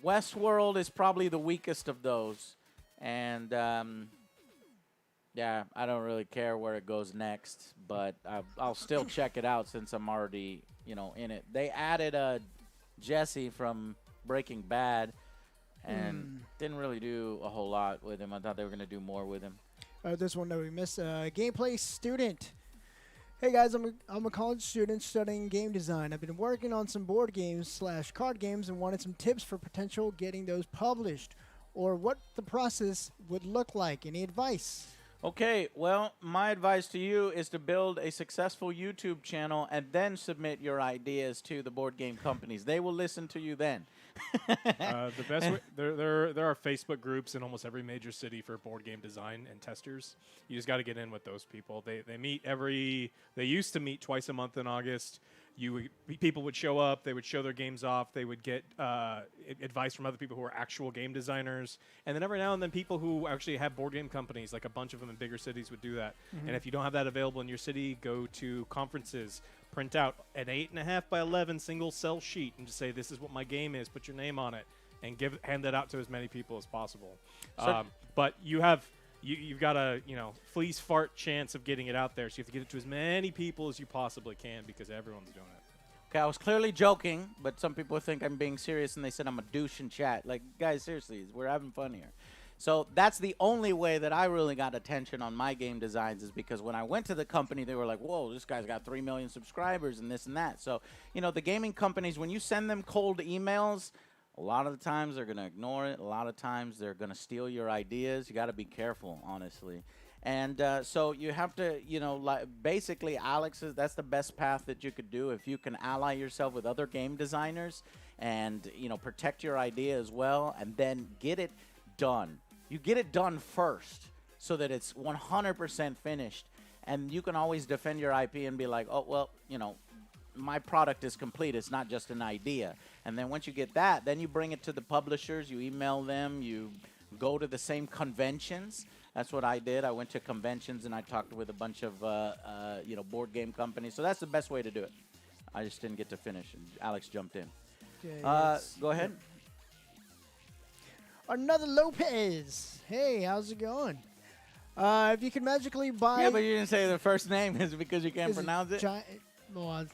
Westworld is probably the weakest of those, and yeah, I don't really care where it goes next, but I'll still check it out since I'm already, in it. They added Jesse from Breaking Bad, and didn't really do a whole lot with him. I thought they were going to do more with him. This one that we missed. Gameplay student. Hey guys, I'm a college student studying game design. I've been working on some board games / card games and wanted some tips for potential getting those published, or what the process would look like. Any advice? Okay, well, my advice to you is to build a successful YouTube channel and then submit your ideas to the board game companies. They will listen to you then. The best way, there are Facebook groups in almost every major city for board game design and testers. You just got to get in with those people. They meet they used to meet twice a month in August. People would show up, they would show their games off, they would get advice from other people who are actual game designers, and then every now and then people who actually have board game companies, like a bunch of them in bigger cities, would do that. And if you don't have that available in your city, go to conferences, print out an 8.5 by 11 single cell sheet and just say, this is what my game is, put your name on it, and hand that out to as many people as possible. But you've got a fleece fart chance of getting it out there, so you have to get it to as many people as you possibly can because everyone's doing it. Okay, I was clearly joking, but some people think I'm being serious, and they said I'm a douche in chat. Like, guys, seriously, we're having fun here. So that's the only way that I really got attention on my game designs, is because when I went to the company, they were like, whoa, this guy's got 3 million subscribers and this and that. So, the gaming companies, when you send them cold emails, a lot of the times they're going to ignore it. A lot of times they're going to steal your ideas. You got to be careful, honestly. And so you have to, basically, Alex, that's the best path that you could do. If you can ally yourself with other game designers and, protect your idea as well, and then get it done. You get it done first so that it's 100% finished. And you can always defend your IP and be like, oh, well, my product is complete. It's not just an idea. And then once you get that, then you bring it to the publishers. You email them. You go to the same conventions. That's what I did. I went to conventions and I talked with a bunch of board game companies. So that's the best way to do it. I just didn't get to finish. And Alex jumped in. Go ahead. Another Lopez. Hey, how's it going? If you could magically buy... Yeah, but you didn't say the first name. Is it because you can't pronounce it?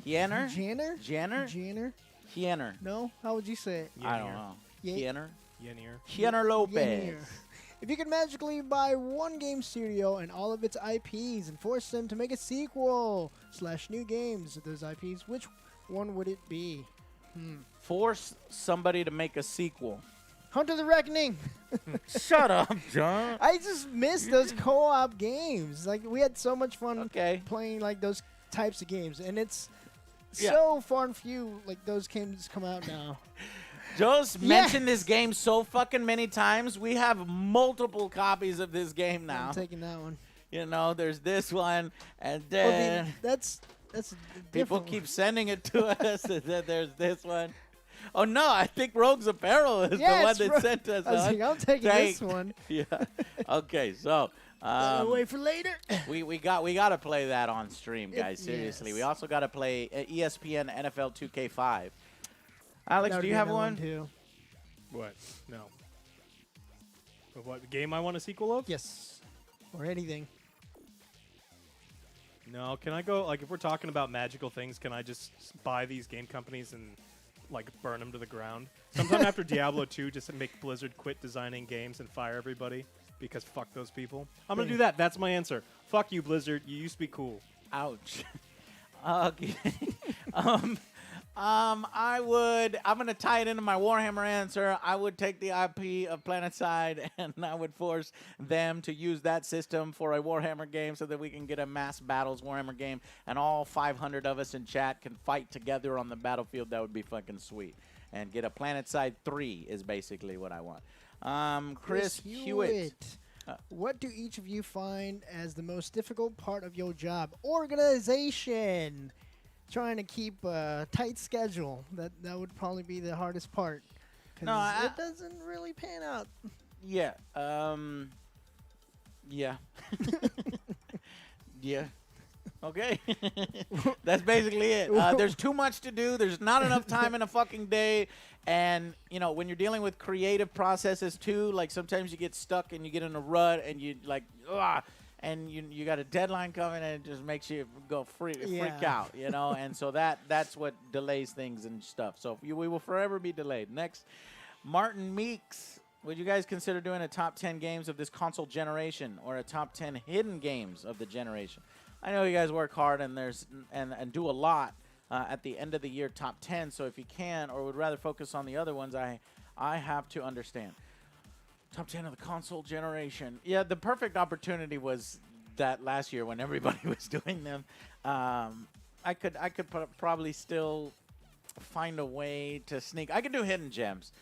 Jenner? Jenner? Jenner. No? How would you say it? I don't know. Yenir. Jenner Lopez. Yenir. If you could magically buy one game studio and all of its IPs and force them to make a sequel / new games of those IPs, which one would it be? Force somebody to make a sequel. Hunter the Reckoning. Shut up, John. I just miss those co-op games. Like, we had so much fun playing like those types of games, and it's so far and few like those games come out now. Joe's mentioned this game so fucking many times. We have multiple copies of this game now. I'm taking that one. There's this one, and then that's people keep sending it to us. And then there's this one. Oh no, I think Rogue's Apparel is the one that sent us. I'm taking this one. Yeah. Okay, so wait for later. we got to play that on stream, guys. Seriously, we also got to play ESPN NFL 2K5. Alex, do you have one? Too. What? No. But what game I want a sequel of? Yes. Or anything. No, can I go, like, if we're talking about magical things, can I just buy these game companies and like burn them to the ground. Sometime after Diablo 2, just to make Blizzard quit designing games and fire everybody because fuck those people. I'm gonna do that. That's my answer. Fuck you, Blizzard. You used to be cool. Ouch. Okay. I'm gonna tie it into my Warhammer answer. I would take the IP of PlanetSide and I would force them to use that system for a Warhammer game so that we can get a mass battles Warhammer game and all 500 of us in chat can fight together on the battlefield. That would be fucking sweet. And get a PlanetSide 3 is basically what I want. Chris Hewitt. What do each of you find as the most difficult part of your job? Organization. Trying to keep a tight schedule. That would probably be the hardest part. 'Cause No, it doesn't really pan out. Yeah. Yeah. Yeah. Okay. That's basically it. There's too much to do. There's not enough time in a fucking day. And, you know, when you're dealing with creative processes too, like sometimes you get stuck and you get in a rut and you like, ugh, and you got a deadline coming and it just makes you go freak out, you know? And so that's what delays things and stuff. So we will forever be delayed. Next, Martin Meeks. Would you guys consider doing a top 10 games of this console generation or a top 10 hidden games of the generation? I know you guys work hard and and do a lot at the end of the year top 10. So if you can or would rather focus on the other ones, I have to understand. Top 10 of the console generation. Yeah, the perfect opportunity was that last year when everybody was doing them. I could probably still find a way to sneak. I could do hidden gems.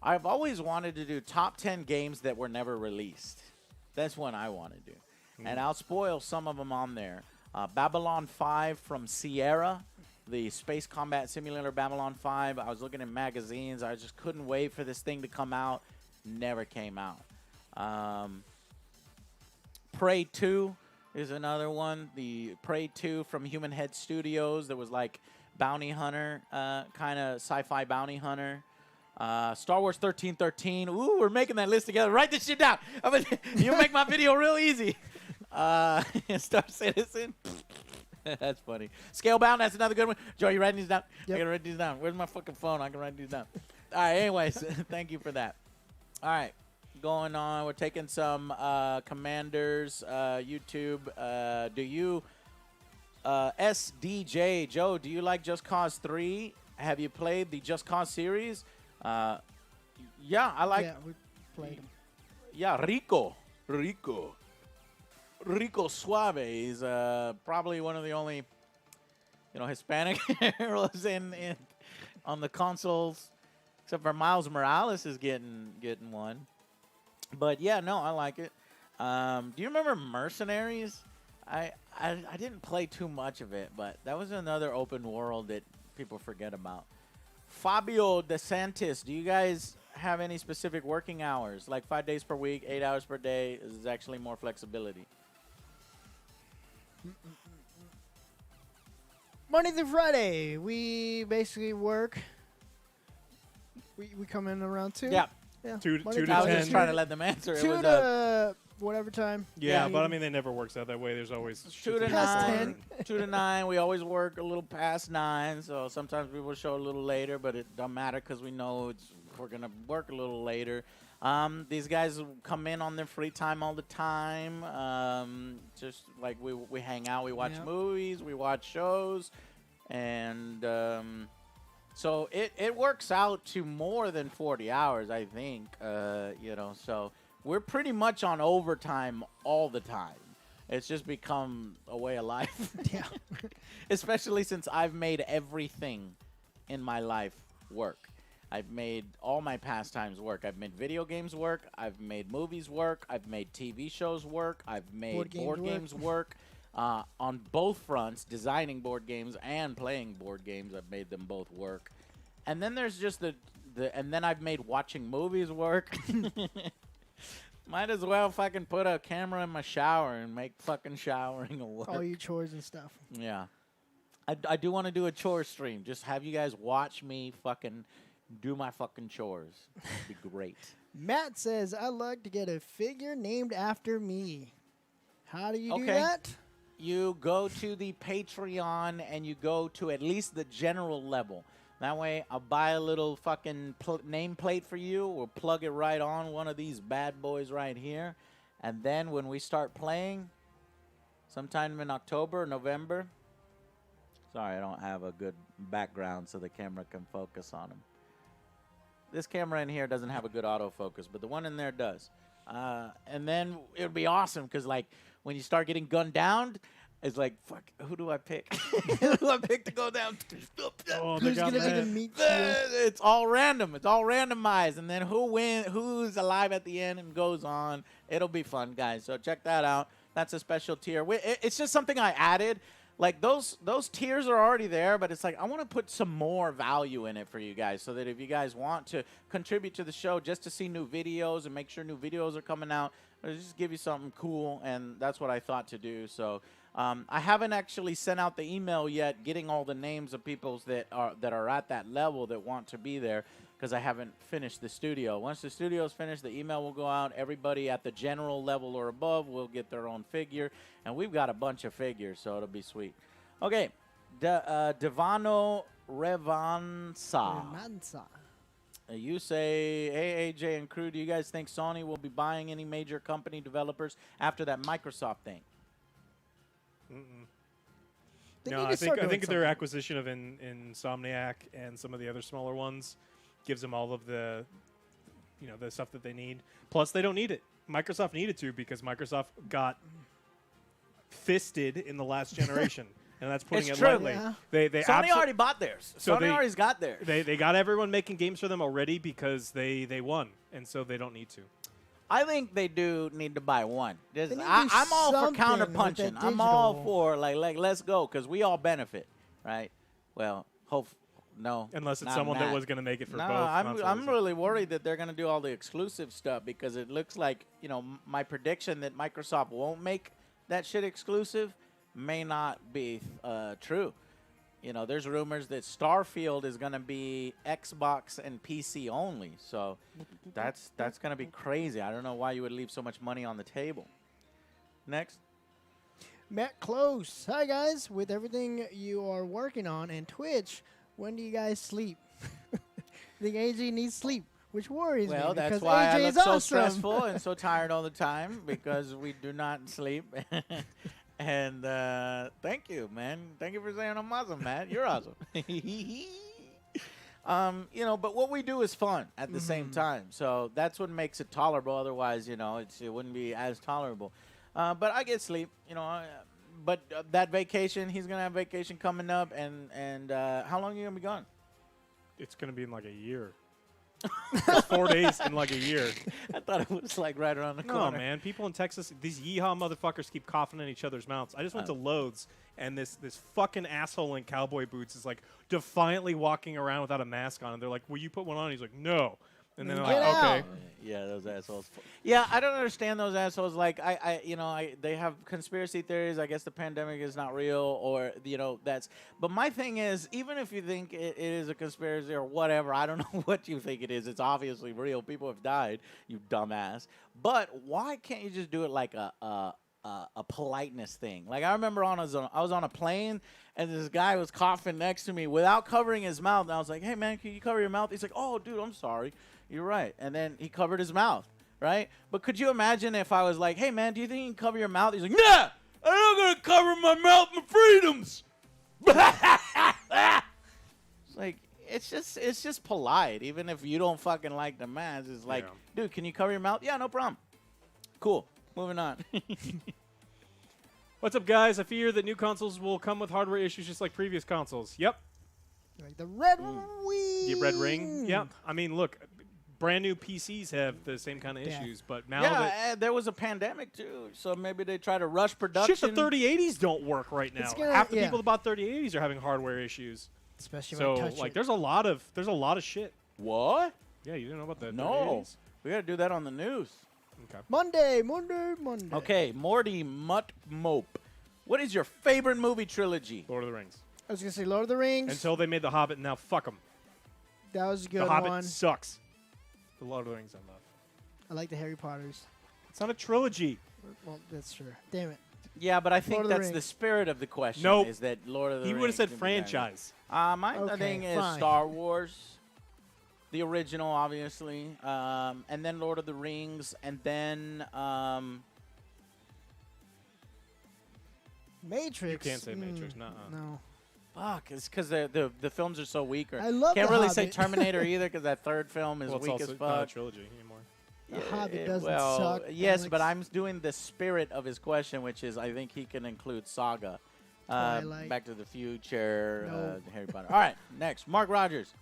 I've always wanted to do top 10 games that were never released. That's one I want to do. And I'll spoil some of them on there. Babylon 5 from Sierra, the space combat simulator Babylon 5. I was looking in magazines. I just couldn't wait for this thing to come out. Never came out. Prey 2 is another one. The Prey 2 from Human Head Studios. There was like bounty hunter, kind of sci-fi bounty hunter. Star Wars 1313. Ooh, we're making that list together. Write this shit down. You'll make my video real easy. Star Citizen. That's funny. Scalebound, that's another good one. Joe, you writing these down? Yep. I gotta write these down. Where's my fucking phone? I can write these down. All right, anyways, thank you for that. All right, going on. We're taking some Commanders, YouTube. Do you, SDJ, Joe, do you like Just Cause 3? Have you played the Just Cause series? Yeah, I like. Yeah, we played them. Yeah, Rico Suave is probably one of the only, Hispanic heroes in on the consoles, except for Miles Morales is getting one. But yeah, no, I like it. Do you remember Mercenaries? I didn't play too much of it, but that was another open world that people forget about. Fabio DeSantis, do you guys have any specific working hours, like 5 days per week, 8 hours per day? Is actually more flexibility? Monday through Friday, we basically work. We come in around 2. Yeah. Yeah. 2 Monday to through I was 10. just trying to let them answer. 2 It was to whatever time. Yeah, but I mean, they never works out that way. There's always 2 shit to do Past before. 10. 2 to 9. We always work a little past 9, so sometimes we will show a little later, but it don't matter because we know we're gonna work a little later. These guys come in on their free time all the time. Just like we hang out, we watch movies, we watch shows, and so it works out to more than 40 hours, I think. So we're pretty much on overtime all the time. It's just become a way of life. Yeah. Especially since I've made everything in my life work. I've made all my pastimes work. I've made video games work. I've made movies work. I've made TV shows work. I've made board games work. On both fronts, designing board games and playing board games. I've made them both work. And then there's just and then I've made watching movies work. Might as well fucking put a camera in my shower and make fucking showering a work. All your chores and stuff. Yeah. I do want to do a chore stream. Just have you guys watch me fucking do my fucking chores. It'd be great. Matt says, I'd like to get a figure named after me. How do you do Okay. that? you go to the Patreon and you go to at least the general level. That way, I'll buy a little fucking nameplate for you. We'll plug it right on one of these bad boys right here. And then when we start playing, sometime in October or November. Sorry, I don't have a good background so the camera can focus on them. This camera in here doesn't have a good autofocus, but the one in there does. And then it would be awesome because, like, when you start getting gunned down, it's like, fuck, who do I pick? Who do I pick to go down? Oh, Who's gonna be the meat shield? It's all random. It's all randomized. And then who's alive at the end and goes on. It'll be fun, guys. So check that out. That's a special tier. It's just something I added. Like, those tiers are already there, but it's like I want to put some more value in it for you guys so that if you guys want to contribute to the show just to see new videos and make sure new videos are coming out, or just give you something cool, and that's what I thought to do. So I haven't actually sent out the email yet getting all the names of people that are at that level that want to be there because I haven't finished the studio. Once the studio is finished, the email will go out. Everybody at the general level or above will get their own figure, and we've got a bunch of figures, so it'll be sweet. Okay, Devano Revansa. You say, hey, AJ and crew, do you guys think Sony will be buying any major company developers after that Microsoft thing? No, I think their acquisition of Insomniac and some of the other smaller ones gives them all of the, the stuff that they need. Plus, they don't need it. Microsoft needed to because Microsoft got fisted in the last generation. And that's putting it's it true. lightly. Yeah. They Sony already bought theirs. So Sony already got theirs. They got everyone making games for them already because they won, and so they don't need to. I think they do need to buy one. I'm I'm all for counter punching. I'm all for like let's go because we all benefit, right? Well, no. Unless it's someone that was going to make it for both. I'm really worried that they're going to do all the exclusive stuff because it looks like my prediction that Microsoft won't make that shit exclusive may not be true. There's rumors that Starfield is going to be Xbox and PC only. So that's going to be crazy. I don't know why you would leave so much money on the table. Next. Matt Close. Hi, guys. With everything you are working on and Twitch, when do you guys sleep? I think AJ nedes sleep, which worries me. Well, that's because why AJ I is look so awesome. stressful and so tired all the time because we do not sleep. And thank you, man. Thank you for saying I'm awesome, Matt. You're awesome. But what we do is fun at the same time. So that's what makes it tolerable. Otherwise, it wouldn't be as tolerable. But I get sleep, But that vacation, he's going to have vacation coming up. And how long are you going to be gone? It's going to be in like a year. It's 4 days in like a year. I thought it was like right around the corner. No, man. People in Texas, these yeehaw motherfuckers keep coughing in each other's mouths. I just went to Lowe's, and this fucking asshole in cowboy boots is like defiantly walking around without a mask on. And they're like, will you put one on? He's like, no. And then they're like, okay. Yeah, those assholes. Yeah, I don't understand those assholes. Like, they have conspiracy theories. I guess the pandemic is not real, or that's. But my thing is, even if you think it is a conspiracy or whatever, I don't know what you think it is. It's obviously real. People have died. You dumbass. But why can't you just do it like a politeness thing? Like I remember I was on a plane and this guy was coughing next to me without covering his mouth. And I was like, "Hey man, can you cover your mouth?" He's like, "Oh, dude, I'm sorry. You're right." And then he covered his mouth, right? But could you imagine if I was like, "Hey man, do you think you can cover your mouth?" He's like, "Nah, I'm not gonna cover my mouth, my freedoms." It's like it's just polite, even if you don't fucking like the mask. It's like, dude, can you cover your mouth? Yeah, no problem. Cool. Moving on. What's up, guys? I fear that new consoles will come with hardware issues just like previous consoles. Yep. Like the red ring. The red ring. Yep. I mean, look, brand new PCs have the same kind of issues, but now there was a pandemic too, so maybe they try to rush production. Shit, the 3080s don't work right now. Half the people that bought 3080s are having hardware issues. Especially so, when I touch like, it. there's a lot of shit. What? Yeah, you didn't know about that? No. 3080s? We got to do that on the news. Okay. Monday. Okay, Morty Mutt Mope. What is your favorite movie trilogy? Lord of the Rings. I was going to say Lord of the Rings. Until they made The Hobbit, now fuck them. That was a good The Hobbit one. sucks. The Lord of the Rings I love. I like the Harry Potters. It's not a trilogy. Well, that's true. Damn it. Yeah, but I think Lord of the that's the Rings. spirit of the question. Nope. Is that Lord of the He Rings? would have said can be done. franchise. My Okay, thing is fine. Star Wars, the original, obviously, and then Lord of the Rings, and then Matrix. You can't say Matrix, nuh-uh. No. fuck. It's because the films are so weak. Or I love can't The really say Hobbit. Terminator either because that third film is Well, it's weak also as not a fuck. trilogy anymore. The Hobbit doesn't well, suck. yes, but Alex. I'm doing the spirit of his question, which is I think he can include Saga, Twilight. Back to the Future, No. Harry Potter. All right, next, Mark Rogers.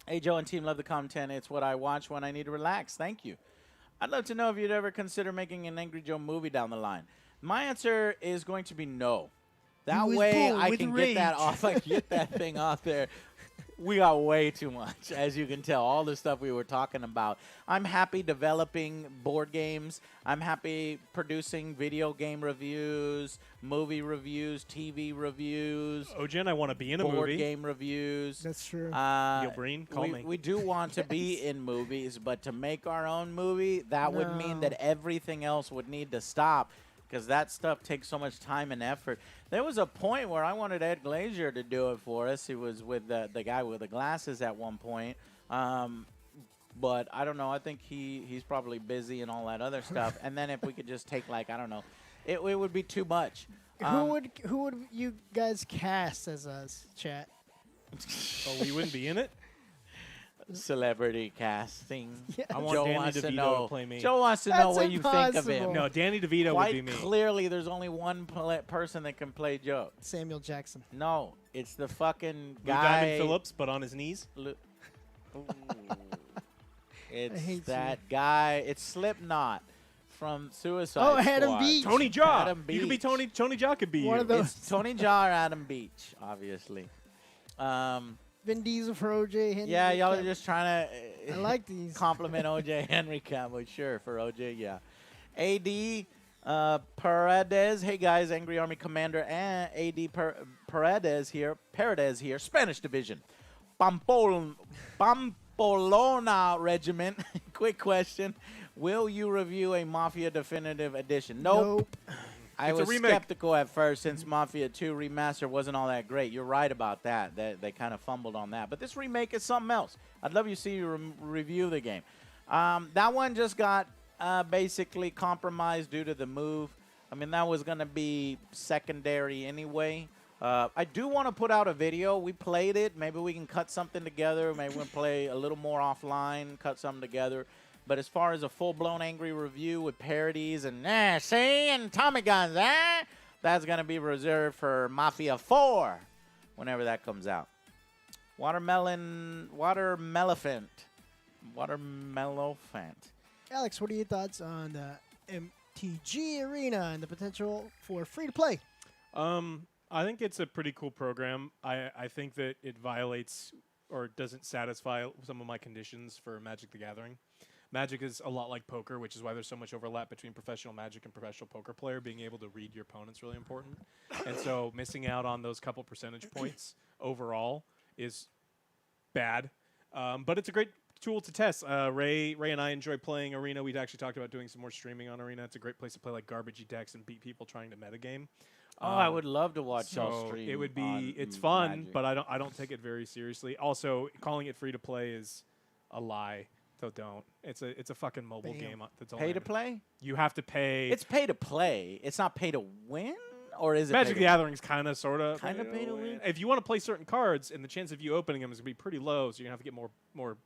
Hey, Joe and team, love the content. It's what I watch when I need to relax. Thank you. I'd love to know if you'd ever consider making an Angry Joe movie down the line. My answer is going to be no. That was way born I with can get that rage. off. I can get that thing off there. We got way too much, as you can tell. All the stuff we were talking about. I'm happy developing board games. I'm happy producing video game reviews, movie reviews, TV reviews, OJ and I want to be in a board movie. game reviews. That's true. Neil Breen, call me. We do want to be in movies, but to make our own movie, that would mean No. that everything else would need to stop because that stuff takes so much time and effort. There was a point where I wanted Ed Glazier to do it for us. He was with the guy with the glasses at one point. But I don't know. I think he's probably busy and all that other stuff. And then if we could just take, like, I don't know, it would be too much. who would you guys cast as us, chat? Oh, we wouldn't be in it? Celebrity casting. Yes. I want Joe Danny wants to DeVito know. to play me. Joe wants to know That's what you think of him. impossible. No, Danny DeVito Quite would be me. clearly, there's only one person that can play Joe. Samuel Jackson. No, it's the fucking Blue guy. Diamond Phillips, but on his knees. Lu- Ooh. hate It's that guy. It's Slipknot from Suicide Oh, Adam Squad. Beach. Tony Jaa. Adam You could be Beach. Tony Jaa could be One you. of those. It's Tony Jaa or Adam Beach, obviously. Vin Diesel for OJ Henry. Yeah, y'all are Cavill. just trying to I like these. compliment OJ Henry Cavill. Sure, for OJ, yeah. AD Paredes. Hey, guys, Angry Army Commander and AD Paredes here. Spanish Division. Pamplona Regiment. Quick question. Will you review a Mafia Definitive Edition? Nope. I It's a was remake. skeptical at first since Mafia 2 Remaster wasn't all that great. You're right about that. They kind of fumbled on that. But this remake is something else. I'd love you to see you review the game. That one just got basically compromised due to the move. I mean, that was going to be secondary anyway. I do want to put out a video. We played it. Maybe we can cut something together. Maybe we'll play a little more offline, cut something together. But as far as a full-blown angry review with parodies and see, and Tommy guns, that's going to be reserved for Mafia 4 whenever that comes out. Watermelofant. Alex, what are your thoughts on the MTG Arena and the potential for free-to-play? I think it's a pretty cool program. I think that it violates or doesn't satisfy some of my conditions for Magic the Gathering. Magic is a lot like poker, which is why there's so much overlap between professional Magic and professional poker player. Being able to read your opponent's really important. And so missing out on those couple percentage points overall is bad. But it's a great tool to test. Ray and I enjoy playing Arena. We'd actually talked about doing some more streaming on Arena. It's a great place to play like garbagey decks and beat people trying to metagame. Oh, I would love to watch y'all So stream. it would be on it's fun, Magic. but I don't take it very seriously. Also, calling it free to play is a lie. So don't. It's a fucking mobile Bam. game. That's all Pay to play? You have to pay. It's pay to play. It's not pay to win? Or is it Magic pay the to Gathering's kind of, sort of. Kinda pay to win? If you want to play certain cards, and the chance of you opening them is going to be pretty low, so you're going to have to get more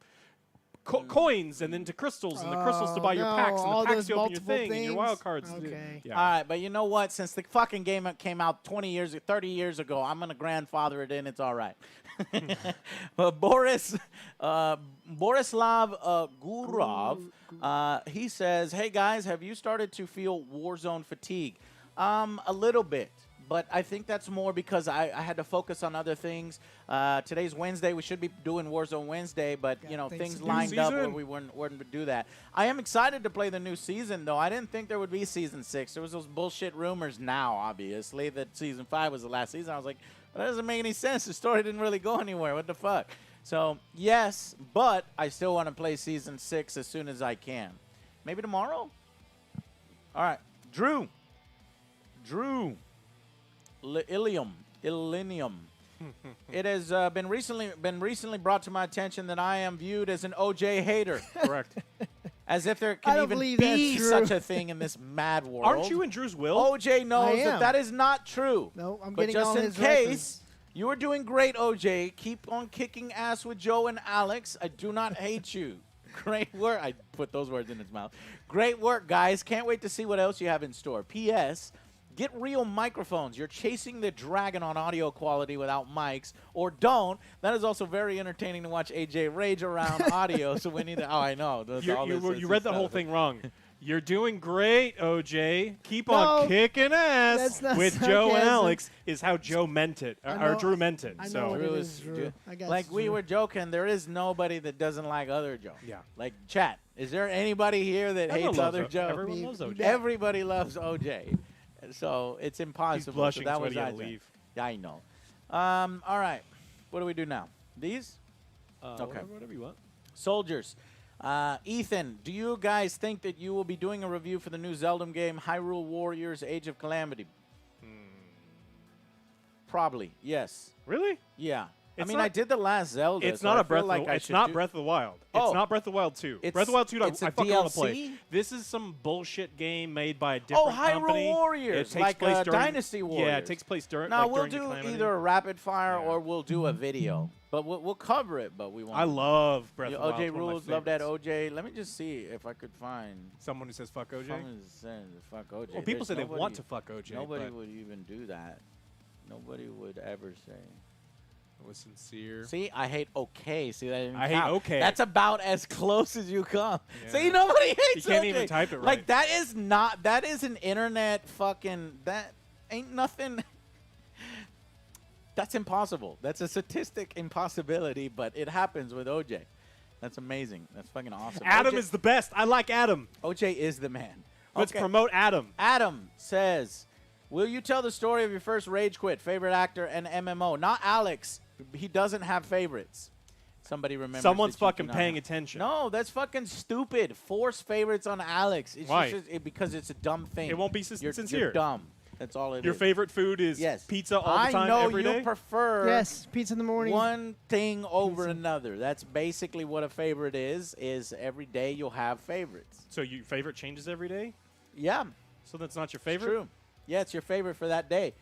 coins and then to crystals, and the crystals to buy your no, packs, and all the packs those to open your multiple thing, and your wild things? cards. Okay. Yeah. All right, but you know what? Since the fucking game came out 20 years, 30 years ago, I'm going to grandfather it in. It's all right. But Borislav Gurov, he says, hey, guys, have you started to feel Warzone fatigue? A little bit. But I think that's more because I had to focus on other things. Today's Wednesday. We should be doing Warzone Wednesday, but, you know, things things to do. lined up where Season. we weren't to do that. I am excited to play the new season, though. I didn't think there would be Season 6. There was those bullshit rumors now, obviously, that Season 5 was the last season. I was like, that doesn't make any sense. The story didn't really go anywhere. What the fuck? So, yes, but I still want to play Season 6 as soon as I can. Maybe tomorrow? All right. Drew. Drew Illinium. It has been recently brought to my attention that I am viewed as an OJ hater. Correct. As if there I can don't even believe be that's true. such a thing in this mad world. Aren't you in Drew's will? OJ knows I that am. that is not true. No, I'm But getting just all in his case, records. you are doing great, OJ. Keep on kicking ass with Joe and Alex. I do not hate you. Great work. I put those words in his mouth. Great work, guys. Can't wait to see what else you have in store. P.S. Get real microphones. You're chasing the dragon on audio quality without mics, or don't. That is also very entertaining to watch AJ rage around audio. So we need to. Oh, I know. You read the whole thing wrong. You're doing great, OJ. Keep No, on kicking ass that's not with Joe and sarcasm. Alex is how Joe meant it, I or know- Drew meant it. I know So what it Drew is, Drew. I got like you, we Drew. were joking, there is nobody that doesn't like other Joe. Yeah. Like chat. Is there anybody here that Everyone hates loves other O- Joe? everyone Me- loves you OJ. bet. Everybody loves OJ. So it's He's impossible. blushing, so that was sweaty, and Isaac. leave. Yeah, I know. All right. What do we do now? These? Okay. Whatever you want. Soldiers. Ethan, do you guys think that you will be doing a review for the new Zelda game, Hyrule Warriors Age of Calamity? Probably, yes. Really? Yeah. It's I not- I did the last Zelda. It's so not I a Breath feel like of the, I It's should not do- Breath of the Wild. Oh. It's not Breath of the Wild 2. It's- Breath of the Wild 2, it's a I fucking want to DLC? play. This is some bullshit game made by a Oh, different Hyrule company. Warriors, It takes like place during, Dynasty Warriors. Yeah, it takes place during. Now, like, we'll during the do Calamity. either a rapid fire Yeah. or we'll do a video. But we'll cover it, but we won't. I love Breath Yeah, of the Wild. OJ it's one of my Rules, love that favorites. OJ. Let me just see if I could find Someone who says fuck OJ. someone that says fuck OJ. Well, people There's say they nobody- want to fuck OJ. Nobody but would even do that. Nobody would ever say. it was sincere. See, I hate okay. See, that didn't I hate count. okay. That's about as close as you come. Yeah. See, nobody hates You can't okay. even type it right. Like, that is not, that is an internet fucking, that ain't nothing. That's impossible. That's a statistic impossibility, but it happens with OJ. That's amazing. That's fucking awesome. Adam OJ is the best. I like Adam. OJ is the man. Let's Okay. promote Adam. Adam says, will you tell the story of your first rage quit, favorite actor, and MMO? Not Alex. He doesn't have favorites. Somebody remembers. Someone's that you fucking do not paying have- attention. No, that's fucking stupid. Force favorites on Alex. It's Why? Because it's a dumb thing. It won't be You're sincere. dumb. That's all it is. Your favorite food is Yes. pizza all the time, I know every you day? prefer Yes, pizza in the morning. one thing over another. That's basically what a favorite is every day you'll have favorites. So your favorite changes every day? Yeah. So that's not your It's favorite? true. Yeah, it's your favorite for that day.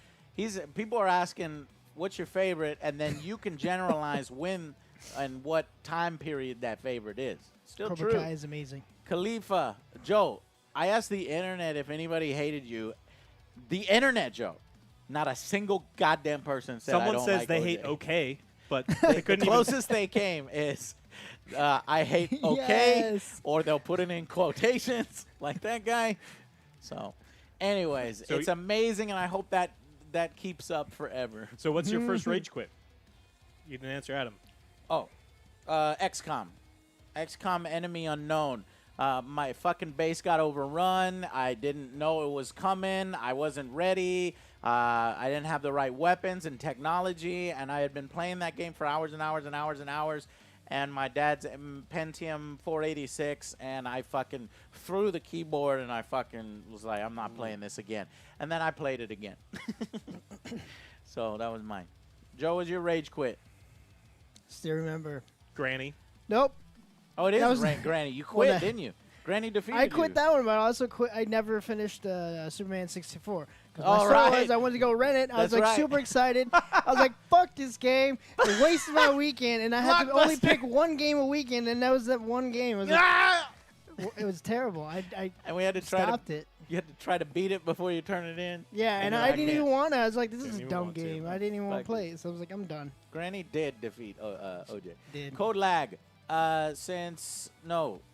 People are asking, what's your favorite? And then you can generalize when and what time period that favorite is. Still Cobra true. Kai is amazing. Khalifa, Joe, I asked the internet if anybody hated you. The internet, Joe. Not a single goddamn person said I Someone don't says like they OJ. hate okay, but they The couldn't even. closest they came is I hate okay, Yes. or they'll put it in quotations like that guy. So, anyways, So it's amazing, and I hope that keeps up forever. So what's your first rage quit? You didn't answer Adam. Oh, XCOM. XCOM Enemy Unknown. My fucking base got overrun. I didn't know it was coming. I wasn't ready. I didn't have the right weapons and technology, and I had been playing that game for hours and hours and hours and hours. And my dad's Pentium 486, and I fucking threw the keyboard, and I fucking was like, I'm not playing this again. And then I played it again. So that was mine. Joe, was your rage quit? Still remember. Granny. Nope. Oh, it is That was- Granny. You Well, quit, that- didn't you? Granny defeated I quit you. that one, but I also quit. I never finished Superman 64. 'Cause All my story right. was I wanted to go rent it. I was That's like right. super excited. I was like, "Fuck this game!" It wasted my weekend, and I had to only Blockbuster. pick one game a weekend, and that was that one game. It was, like, Ah! it was terrible. I And we had to try stopped to. it. You had to try to beat it before you turn it in. Yeah, and you're I like, didn't even "Man." want to. I was like, "This Didn't is a even dumb want to. game." I didn't even want Fuck to play it, so I was like, "I'm done." Granny did defeat OJ. Did. Code lag.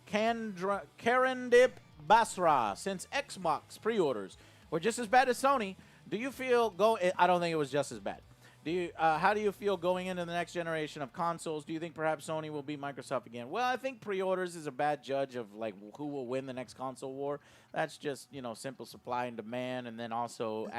Karen Dip Basra. Since Xbox pre-orders were just as bad as Sony, do you feel I don't think it was just as bad. How do you feel going into the next generation of consoles? Do you think perhaps Sony will beat Microsoft again? Well, I think pre-orders is a bad judge of like who will win the next console war. That's just simple supply and demand, and then also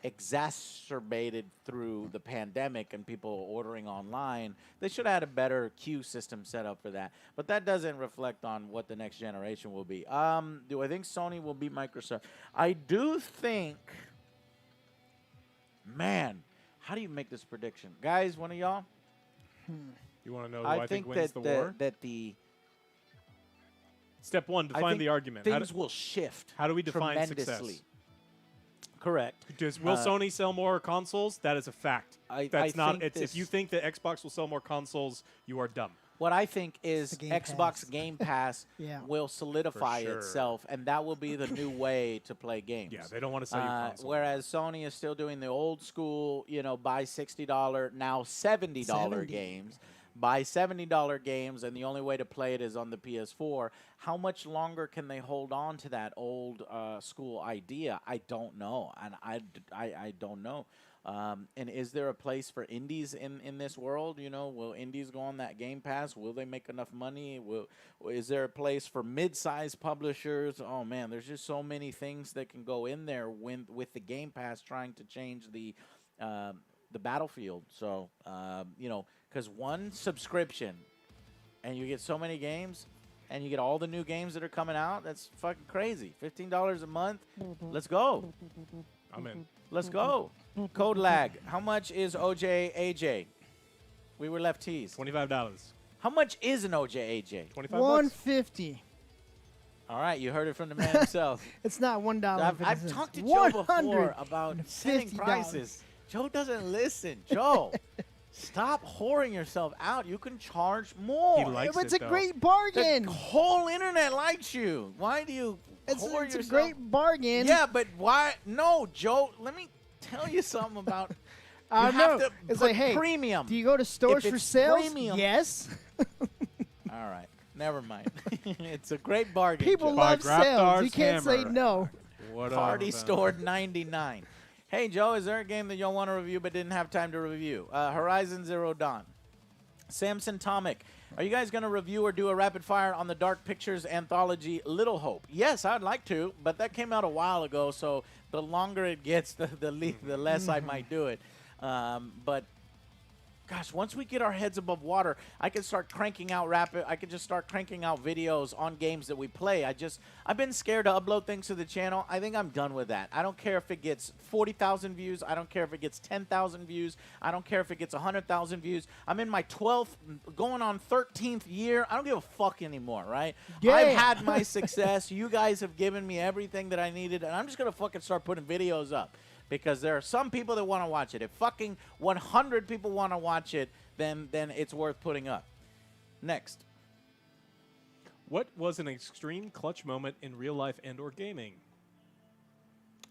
exacerbated through the pandemic and people ordering online. They should have had a better queue system set up for that. But that doesn't reflect on what the next generation will be. Do I think Sony will beat Microsoft? I do think, man, how do you make this prediction? Guys, one of y'all? You want to know who I think wins that the war? Step one, I define think the argument. things will shift. How do we define tremendously. success? Correct. Will Sony sell more consoles? That is a fact. That's not. think If you think that Xbox will sell more consoles, you are dumb. What I think is The Game Xbox Pass. Game Pass Yeah. will solidify sure. itself, and that will be the new way to play games. Yeah, they don't want to sell you consoles. Whereas Sony is still doing the old school, buy $60, now $70 $70. games. Buy $70 games, and the only way to play it is on the PS4. How much longer can they hold on to that old school idea? I don't know, and I don't know. And is there a place for indies in this world? Will indies go on that Game Pass? Will they make enough money? Is there a place for mid-sized publishers? Oh man, there's just so many things that can go in there with the Game Pass trying to change the battlefield. So because one subscription and you get so many games and you get all the new games that are coming out, that's fucking crazy. $15 a month. Let's go. I'm in. Let's go. Code lag. How much is OJ AJ? We were left teased. $25. How much is an OJ AJ? 25 bucks. 150. All right, you heard it from the man himself. It's not $1. I've talked to Joe before about setting $150. prices. Joe doesn't listen. Joe, stop whoring yourself out. You can charge more. He likes It's it, a though. great bargain. The whole internet likes you. Why do you It's whore a yourself? great bargain. Yeah, but why? No, Joe, let me tell you something about I you have know. to It's put like, hey, premium. do you go to stores If for it's sales? premium- Yes. All right, never mind. It's a great bargain. People Joe. love Graptar's sales. You can't say hammer. no. What Party Store 99. Hey, Joe, is there a game that y'all want to review but didn't have time to review? Horizon Zero Dawn. Samson Tomic. Are you guys going to review or do a rapid fire on the Dark Pictures anthology Little Hope? Yes, I'd like to, but that came out a while ago, so the longer it gets, the less I might do it. But gosh, once we get our heads above water, I can start cranking out I can just start cranking out videos on games that we play. I've been scared to upload things to the channel. I think I'm done with that. I don't care if it gets 40,000 views. I don't care if it gets 10,000 views. I don't care if it gets 100,000 views. I'm in my 12th, going on 13th year. I don't give a fuck anymore, right? Yeah. I've had my success. You guys have given me everything that I needed, and I'm just going to fucking start putting videos up. Because there are some people that want to watch it. If fucking 100 people want to watch it, then it's worth putting up. Next. What was an extreme clutch moment in real life and/or gaming?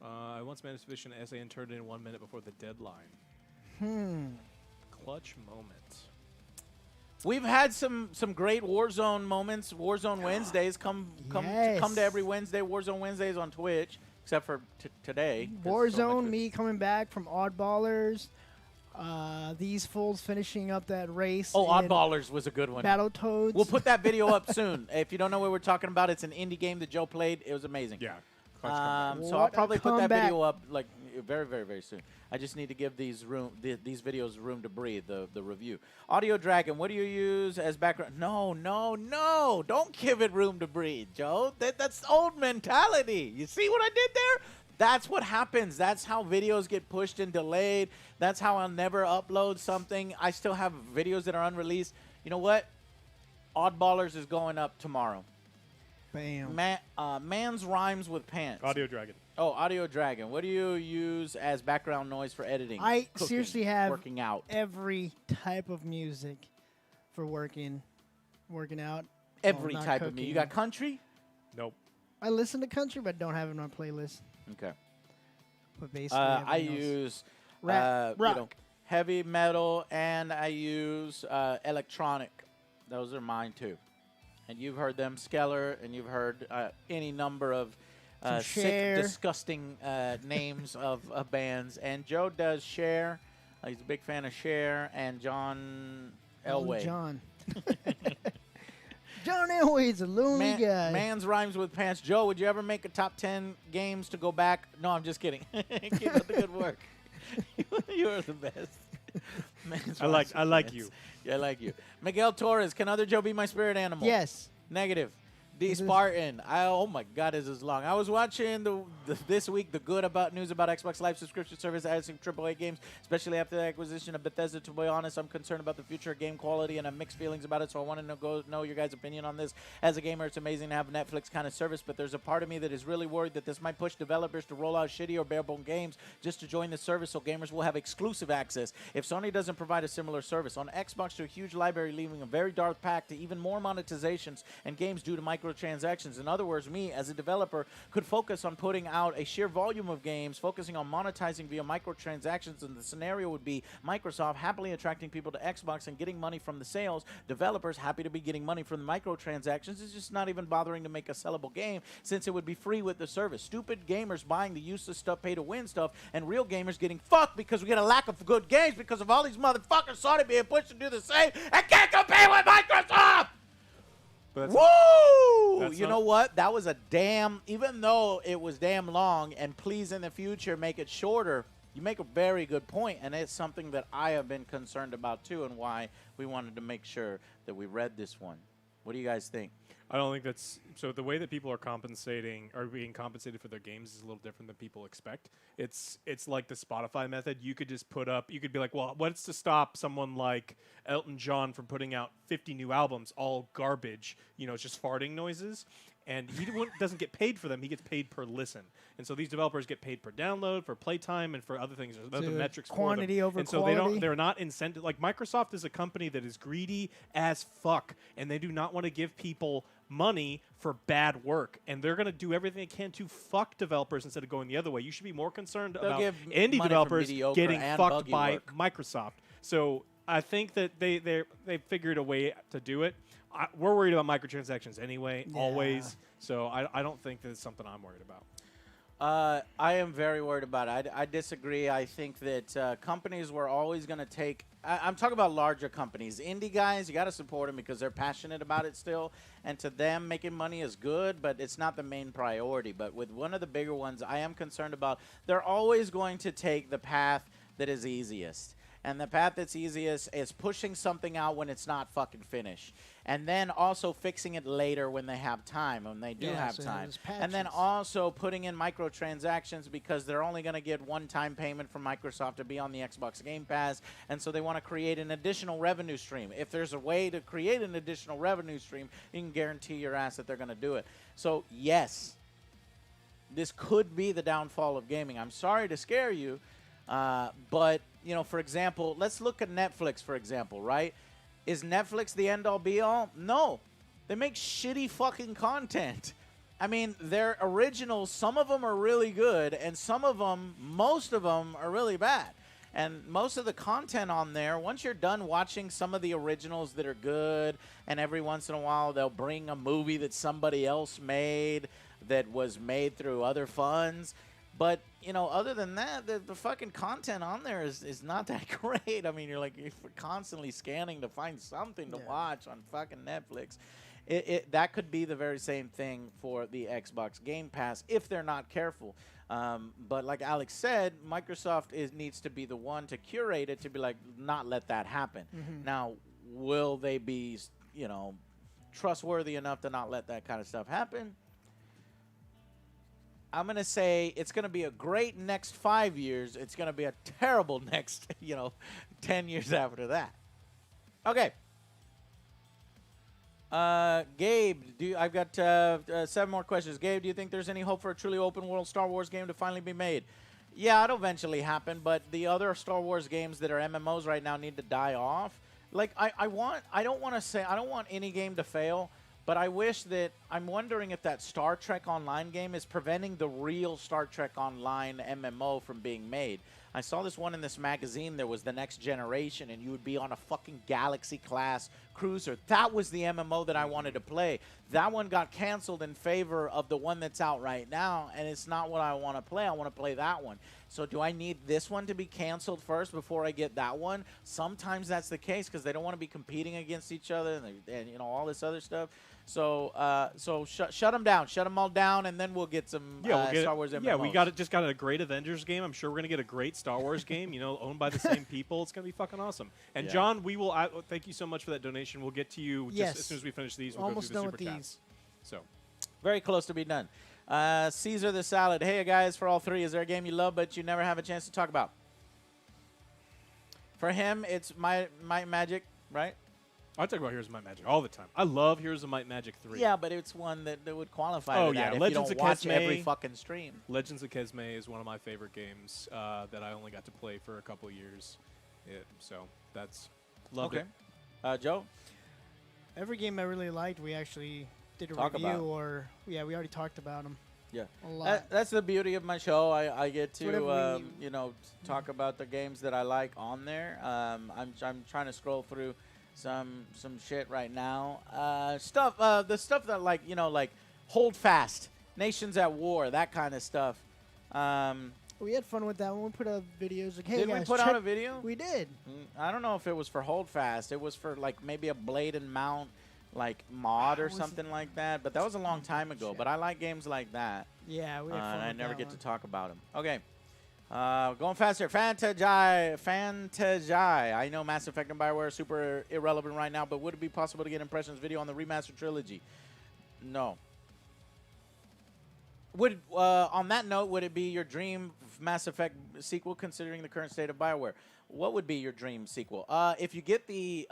I once managed to finish an essay and turned it in 1 minute before the deadline. Clutch moment. We've had some great Warzone moments. Warzone Wednesdays. Come Yes. to every Wednesday. Warzone Wednesdays on Twitch, except for today. 'cause Warzone, so me coming back from Oddballers. These fools finishing up that race. Oh, in Oddballers was a good one. Battletoads. We'll put that video up soon. If you don't know what we're talking about, it's an indie game that Joe played. It was amazing. Yeah. Clutch comeback. So I'll What a probably put that comeback. video up like very, very, very soon. I just need to give these videos room to breathe. The review. Audio Dragon. What do you use as background? No. Don't give it room to breathe, Joe. That's old mentality. You see what I did there? That's what happens. That's how videos get pushed and delayed. That's how I'll never upload something. I still have videos that are unreleased. You know what? Oddballers is going up tomorrow. Bam. Man's rhymes with pants. Audio Dragon. Oh, Audio Dragon. What do you use as background noise for editing? I Cooking, seriously have working out. every type of music for working out. Every not type of music. You got cooking. country? Nope. I listen to country, but don't have it on my playlist. Okay. But basically, I everything else. use Rock. heavy metal, and I use electronic. Those are mine too. And you've heard them, Skeller, and you've heard any number of Some sick, Cher. disgusting names of bands. And Joe does Cher. He's a big fan of Cher and John Elway. John. John Elway's a lonely guy. Man's rhymes with pants. Joe, would you ever make a top 10 games to go back? No, I'm just kidding. Keep up the good work. You are the best. Man's I like rhymes with you. pants. Yeah, I like you. Miguel Torres, can other Joe be my spirit animal? Yes. Negative. D Spartan. Oh my God, this is long. I was watching this week the good about news about Xbox Live subscription service adding some AAA games, especially after the acquisition of Bethesda. To be honest, I'm concerned about the future of game quality and I have mixed feelings about it. So I want to know your guys' opinion on this. As a gamer, it's amazing to have a Netflix kind of service, but there's a part of me that is really worried that this might push developers to roll out shitty or bare-bone games just to join the service, so gamers will have exclusive access. If Sony doesn't provide a similar service on Xbox, to a huge library leaving a very dark path to even more monetizations and games due to microtransactions. In other words, me as a developer could focus on putting out a sheer volume of games, focusing on monetizing via microtransactions, and the scenario would be Microsoft happily attracting people to Xbox and getting money from the sales, developers happy to be getting money from the microtransactions. It's just not even bothering to make a sellable game since it would be free with the service. Stupid gamers buying the useless stuff, pay to win stuff, and real gamers getting fucked because we get a lack of good games because of all these motherfuckers Sony being pushed to do the same and can't compete with Microsoft! But Woo! You know what? That was a damn, even though it was damn long, and please in the future make it shorter, you make a very good point, and it's something that I have been concerned about too, and why we wanted to make sure that we read this one. What do you guys think? I don't think that's so. The way that people are being compensated for their games is a little different than people expect. It's like the Spotify method. You could just you could be like, well, what's to stop someone like Elton John from putting out 50 new albums, all garbage? It's just farting noises. And he doesn't get paid for them. He gets paid per listen. And so these developers get paid per download, for playtime, and for other things. There's other metrics quantity for them. over and so quality. they're not incented. Like Microsoft is a company that is greedy as fuck, and they do not want to give people money for bad work. And they're going to do everything they can to fuck developers instead of going the other way. You should be more concerned about give indie money for developers mediocre getting and fucked buggy by work. Microsoft. So I think that they figured a way to do it. We're worried about microtransactions anyway, always. So I don't think that it's something I'm worried about. I am very worried about it. I disagree. I think that companies were always going to take... I'm talking about larger companies. Indie guys, you got to support them because they're passionate about it still. And to them, making money is good, but it's not the main priority. But with one of the bigger ones, I am concerned about, they're always going to take the path that is easiest. And the path that's easiest is pushing something out when it's not fucking finished. And then also fixing it later when they have time, when they do have time. And then also putting in microtransactions because they're only going to get one-time payment from Microsoft to be on the Xbox Game Pass. And so they want to create an additional revenue stream. If there's a way to create an additional revenue stream, you can guarantee your ass that they're going to do it. So, yes, this could be the downfall of gaming. I'm sorry to scare you, but... for example, let's look at Netflix, for example, right? Is Netflix the end-all, be-all? No. They make shitty fucking content. I mean, their originals, some of them are really good, and most of them are really bad. And most of the content on there, once you're done watching some of the originals that are good, and every once in a while they'll bring a movie that somebody else made that was made through other funds. But, other than that, the fucking content on there is not that great. I mean, you're constantly scanning to find something to watch on fucking Netflix. That could be the very same thing for the Xbox Game Pass if they're not careful. But like Alex said, Microsoft needs to be the one to curate it, to be like, not let that happen. Now, will they be, trustworthy enough to not let that kind of stuff happen? I'm going to say it's going to be a great next 5 years. It's going to be a terrible next, 10 years after that. Okay. Gabe, I've got 7 more questions. Gabe, do you think there's any hope for a truly open world Star Wars game to finally be made? Yeah, it'll eventually happen, but the other Star Wars games that are MMOs right now need to die off. Like, I don't want any game to fail. But I'm wondering if that Star Trek Online game is preventing the real Star Trek Online MMO from being made. I saw this one in this magazine. There was the Next Generation, and you would be on a fucking Galaxy-class cruiser. That was the MMO that I wanted to play. That one got canceled in favor of the one that's out right now, and it's not what I want to play. I want to play that one. So do I need this one to be canceled first before I get that one? Sometimes that's the case because they don't want to be competing against each other and all this other stuff. So shut them down. Shut them all down, and then we'll get some Star Wars MMOs. Yeah, we just got a great Avengers game. I'm sure we're gonna get a great Star Wars game. You know, owned by the same people. It's gonna be fucking awesome. And Yeah. John, we will. Thank you so much for that donation. We'll get to you just as soon as we finish these. We'll Almost go done through the with super these. chats. So, Very close to be done. Caesar the Salad. Hey, guys, for all three, is there a game you love but you never have a chance to talk about? For him, it's Might and Magic, right? I talk about Heroes of Might and Magic all the time. I love Heroes of Might and Magic 3. Yeah, but it's one that would qualify Oh, to yeah, that if Legends you of don't watch Kesme. every fucking stream. Legends of Kesme is one of my favorite games that I only got to play for a couple years. So that's loved Okay. it. Joe? Every game I really liked, we actually did a Talk review, about. or we already talked about them. Yeah. A lot. That's the beauty of my show. I get It's whatever to we- you know, talk about the games that I like on there. I'm trying to scroll through some shit right now. The stuff that like like Hold Fast, Nations at War, that kind of stuff. We had fun with that when we put up videos. Like, hey Did we guys, put out check- a video? We did. I don't know if it was for Hold Fast. It was for like maybe a Blade and Mount like mod or was it? something like that. But that was a long time ago. But I like games like that. Yeah, we had fun And I with never that get one. to talk about them. Okay. Going faster. Fantagai. I know Mass Effect and Bioware are super irrelevant right now, but would it be possible to get impressions video on the remastered trilogy? No. Would on that note, would it be your dream Mass Effect sequel, considering the current state of Bioware? What would be your dream sequel? If you get the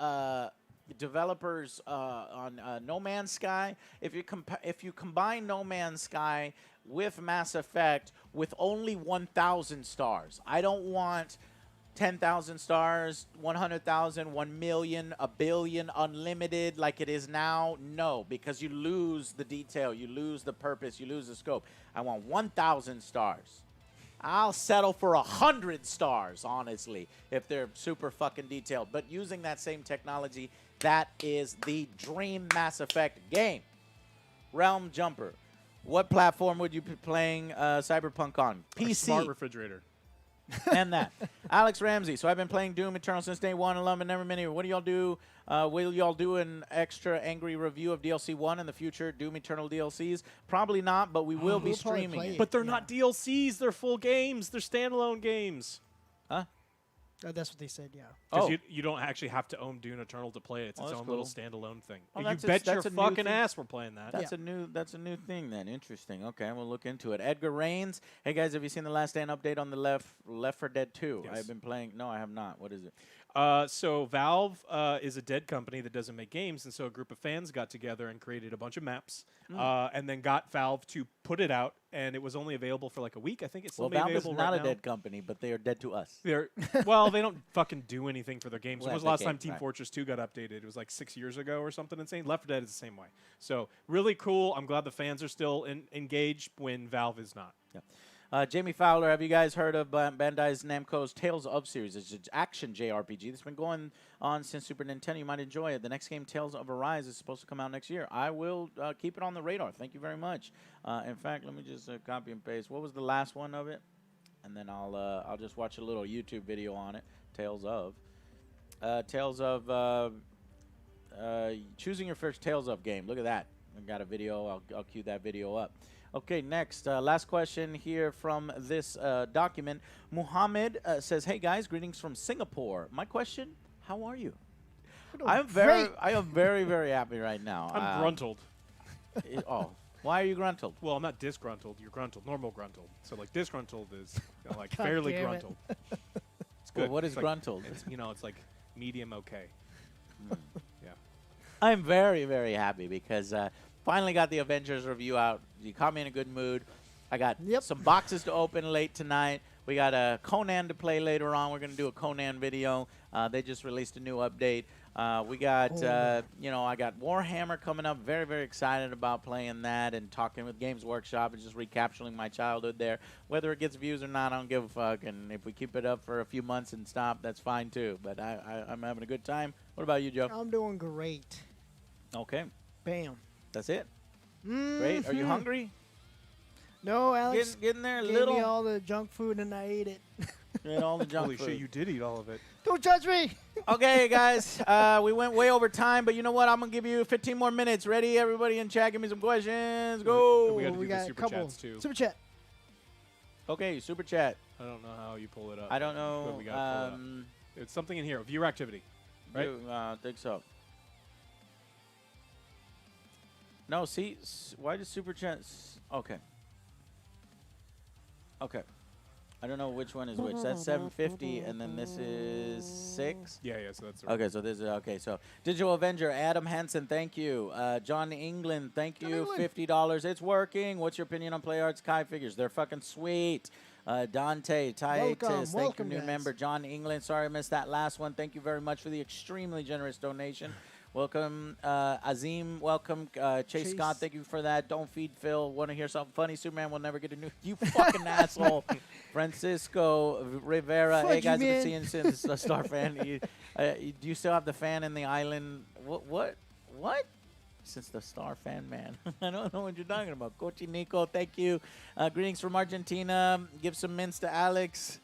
developers on No Man's Sky, if you combine No Man's Sky with Mass Effect with only 1,000 stars, I don't want 10,000 stars, 100,000, 1 million, a billion, unlimited like it is now. No, because you lose the detail, you lose the purpose, you lose the scope. I want 1,000 stars. I'll settle for 100 stars, honestly, if they're super fucking detailed. But using that same technology, that is the dream Mass Effect game. Realm Jumper. What platform would you be playing Cyberpunk on? A PC. smart refrigerator. And that. Alex Ramsey. So I've been playing Doom Eternal since day one. I love it, never many. What do y'all do? Will y'all do an extra angry review of DLC 1 in the future Doom Eternal DLCs? Probably not, but we will be We'll probably streaming play it. it. But they're not DLCs. They're full games. They're standalone games. Huh? That's what they said. Yeah. Because Oh. you don't actually have to own Doom Eternal to play it. It's Oh, its that's own little cool. standalone thing. Oh, You that's a- bet that's your a new fucking thing. ass we're playing that. That's a new thing then. Interesting. Okay, we'll look into it. Edgar Rains. Hey guys, have you seen the Last Stand update on the Left 4 Dead 2? Yes. I've been playing. No, I have not. What is it? So Valve is a dead company that doesn't make games, and so a group of fans got together and created a bunch of maps, and then got Valve to put it out, and it was only available for like a week. I think it's still Well, Valve is available not right a now. dead company, but they are dead to us. They're well, they don't fucking do anything for their games. Well, When was that's the last the time game, Team right. Fortress 2 got updated? It was like 6 years ago or something insane. Left 4 Dead is the same way. So really cool. I'm glad the fans are still engaged when Valve is not. Yeah. Jamie Fowler, have you guys heard of Bandai's Namco's Tales of series? It's an action JRPG that's been going on since Super Nintendo. You might enjoy it. The next game, Tales of Arise, is supposed to come out next year. I will keep it on the radar. Thank you very much. In fact, let me just copy and paste. What was the last one of it? And then I'll just watch a little YouTube video on it. Tales of choosing your first Tales of game. Look at that. I got a video. I'll cue that video up. Okay, next. Last question here from this document. Muhammad says, hey, guys, greetings from Singapore. My question, how are you? I am very, very happy right now. I'm gruntled. Why are you gruntled? Well, I'm not disgruntled. You're gruntled. Normal gruntled. So like disgruntled is like God fairly damn it. gruntled. It's Well, good. what is It's like- gruntled? It's it's like medium okay. Yeah. I'm very, very happy because finally got the Avengers review out. You caught me in a good mood. I got some boxes to open late tonight. We got a Conan to play later on. We're going to do a Conan video. They just released a new update. We got, I got Warhammer coming up. Very, very excited about playing that and talking with Games Workshop and just recapturing my childhood there. Whether it gets views or not, I don't give a fuck. And if we keep it up for a few months and stop, that's fine too. But I'm having a good time. What about you, Joe? I'm doing great. Okay. Bam. That's it. Great. Are you hungry? No, Alex. Getting there a gave little. me all the junk food and I ate it. And all the junk Holy food. shit, you did eat all of it. Don't judge me. Okay, guys, we went way over time, but you know what? I'm gonna give you 15 more minutes. Ready, everybody in chat? Give me some questions. Go. We got to do we the got a super couple. chats too. Super chat. Okay, super chat. I don't know how you pull it up. I don't but know. we gotta pull it up. It's something in here. Viewer activity. Right? I think so. No, see, why does super chat? Okay. Okay. I don't know which one is which. That's 750, and then this is 6. Yeah, so that's the right. Okay, so this is okay. So Digital Avenger, Adam Hansen, thank you. John England, thank you. $50. It's working. What's your opinion on Play Arts Kai figures? They're fucking sweet. Dante, Titus, thank you, new member. John England, sorry I missed that last one. Thank you very much for the extremely generous donation. Welcome, Azim. Welcome, Chase Scott. Thank you for that. Don't feed Phil. Want to hear something funny? Superman will never get a new. You fucking asshole. Francisco Rivera. Hey guys, I've been seeing you since a Star fan. Do you still have the fan in the island? What? Since the Star fan, man. I don't know what you're talking about. Cochi Nico, thank you. Greetings from Argentina. Give some mints to Alex.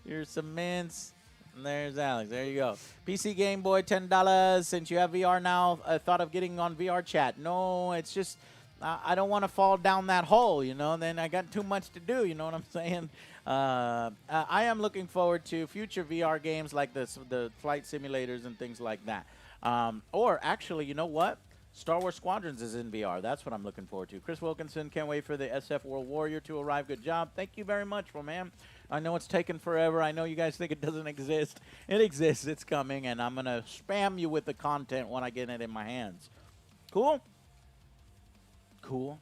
Here's some mints. And there's Alex. There you go. PC Game Boy, $10. Since you have VR now, I thought of getting on VR chat. No, it's just I don't want to fall down that hole, you know. Then I got too much to do, you know what I'm saying? I am looking forward to future VR games like the flight simulators and things like that. Or actually, you know what? Star Wars Squadrons is in VR. That's what I'm looking forward to. Chris Wilkinson, can't wait for the SF World Warrior to arrive. Good job. Thank you very much, my man. I know it's taken forever. I know you guys think it doesn't exist. It exists. It's coming, and I'm going to spam you with the content when I get it in my hands. Cool? Cool.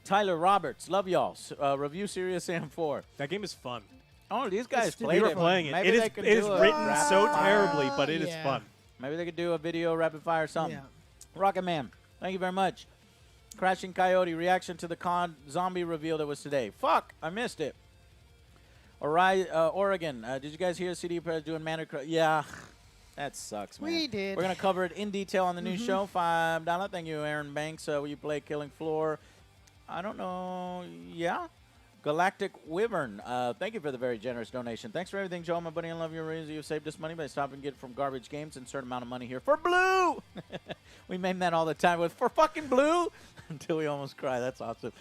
Tyler Roberts, love y'all. Review Serious Sam 4. That game is fun. Oh, these guys We played were it. playing it. Maybe It they could is do a written rapid so fire. terribly, but it is fun. Maybe they could do a video rapid fire or something. Yeah. Rocket Man, thank you very much. Crashing Coyote, reaction to the con zombie reveal that was today. Fuck, I missed it. Oregon, did you guys hear CD Press doing Manor? Yeah, that sucks, man. We did. We're going to cover it in detail on the new show. $5. Thank you, Aaron Banks. Will you play Killing Floor? I don't know. Yeah. Galactic Wyvern, thank you for the very generous donation. Thanks for everything, Joe. My buddy, I love your reason. You've saved us money by stopping and get it from Garbage Games. Insert amount of money here for Blue. We meme that all the time with for fucking Blue until we almost cry. That's awesome.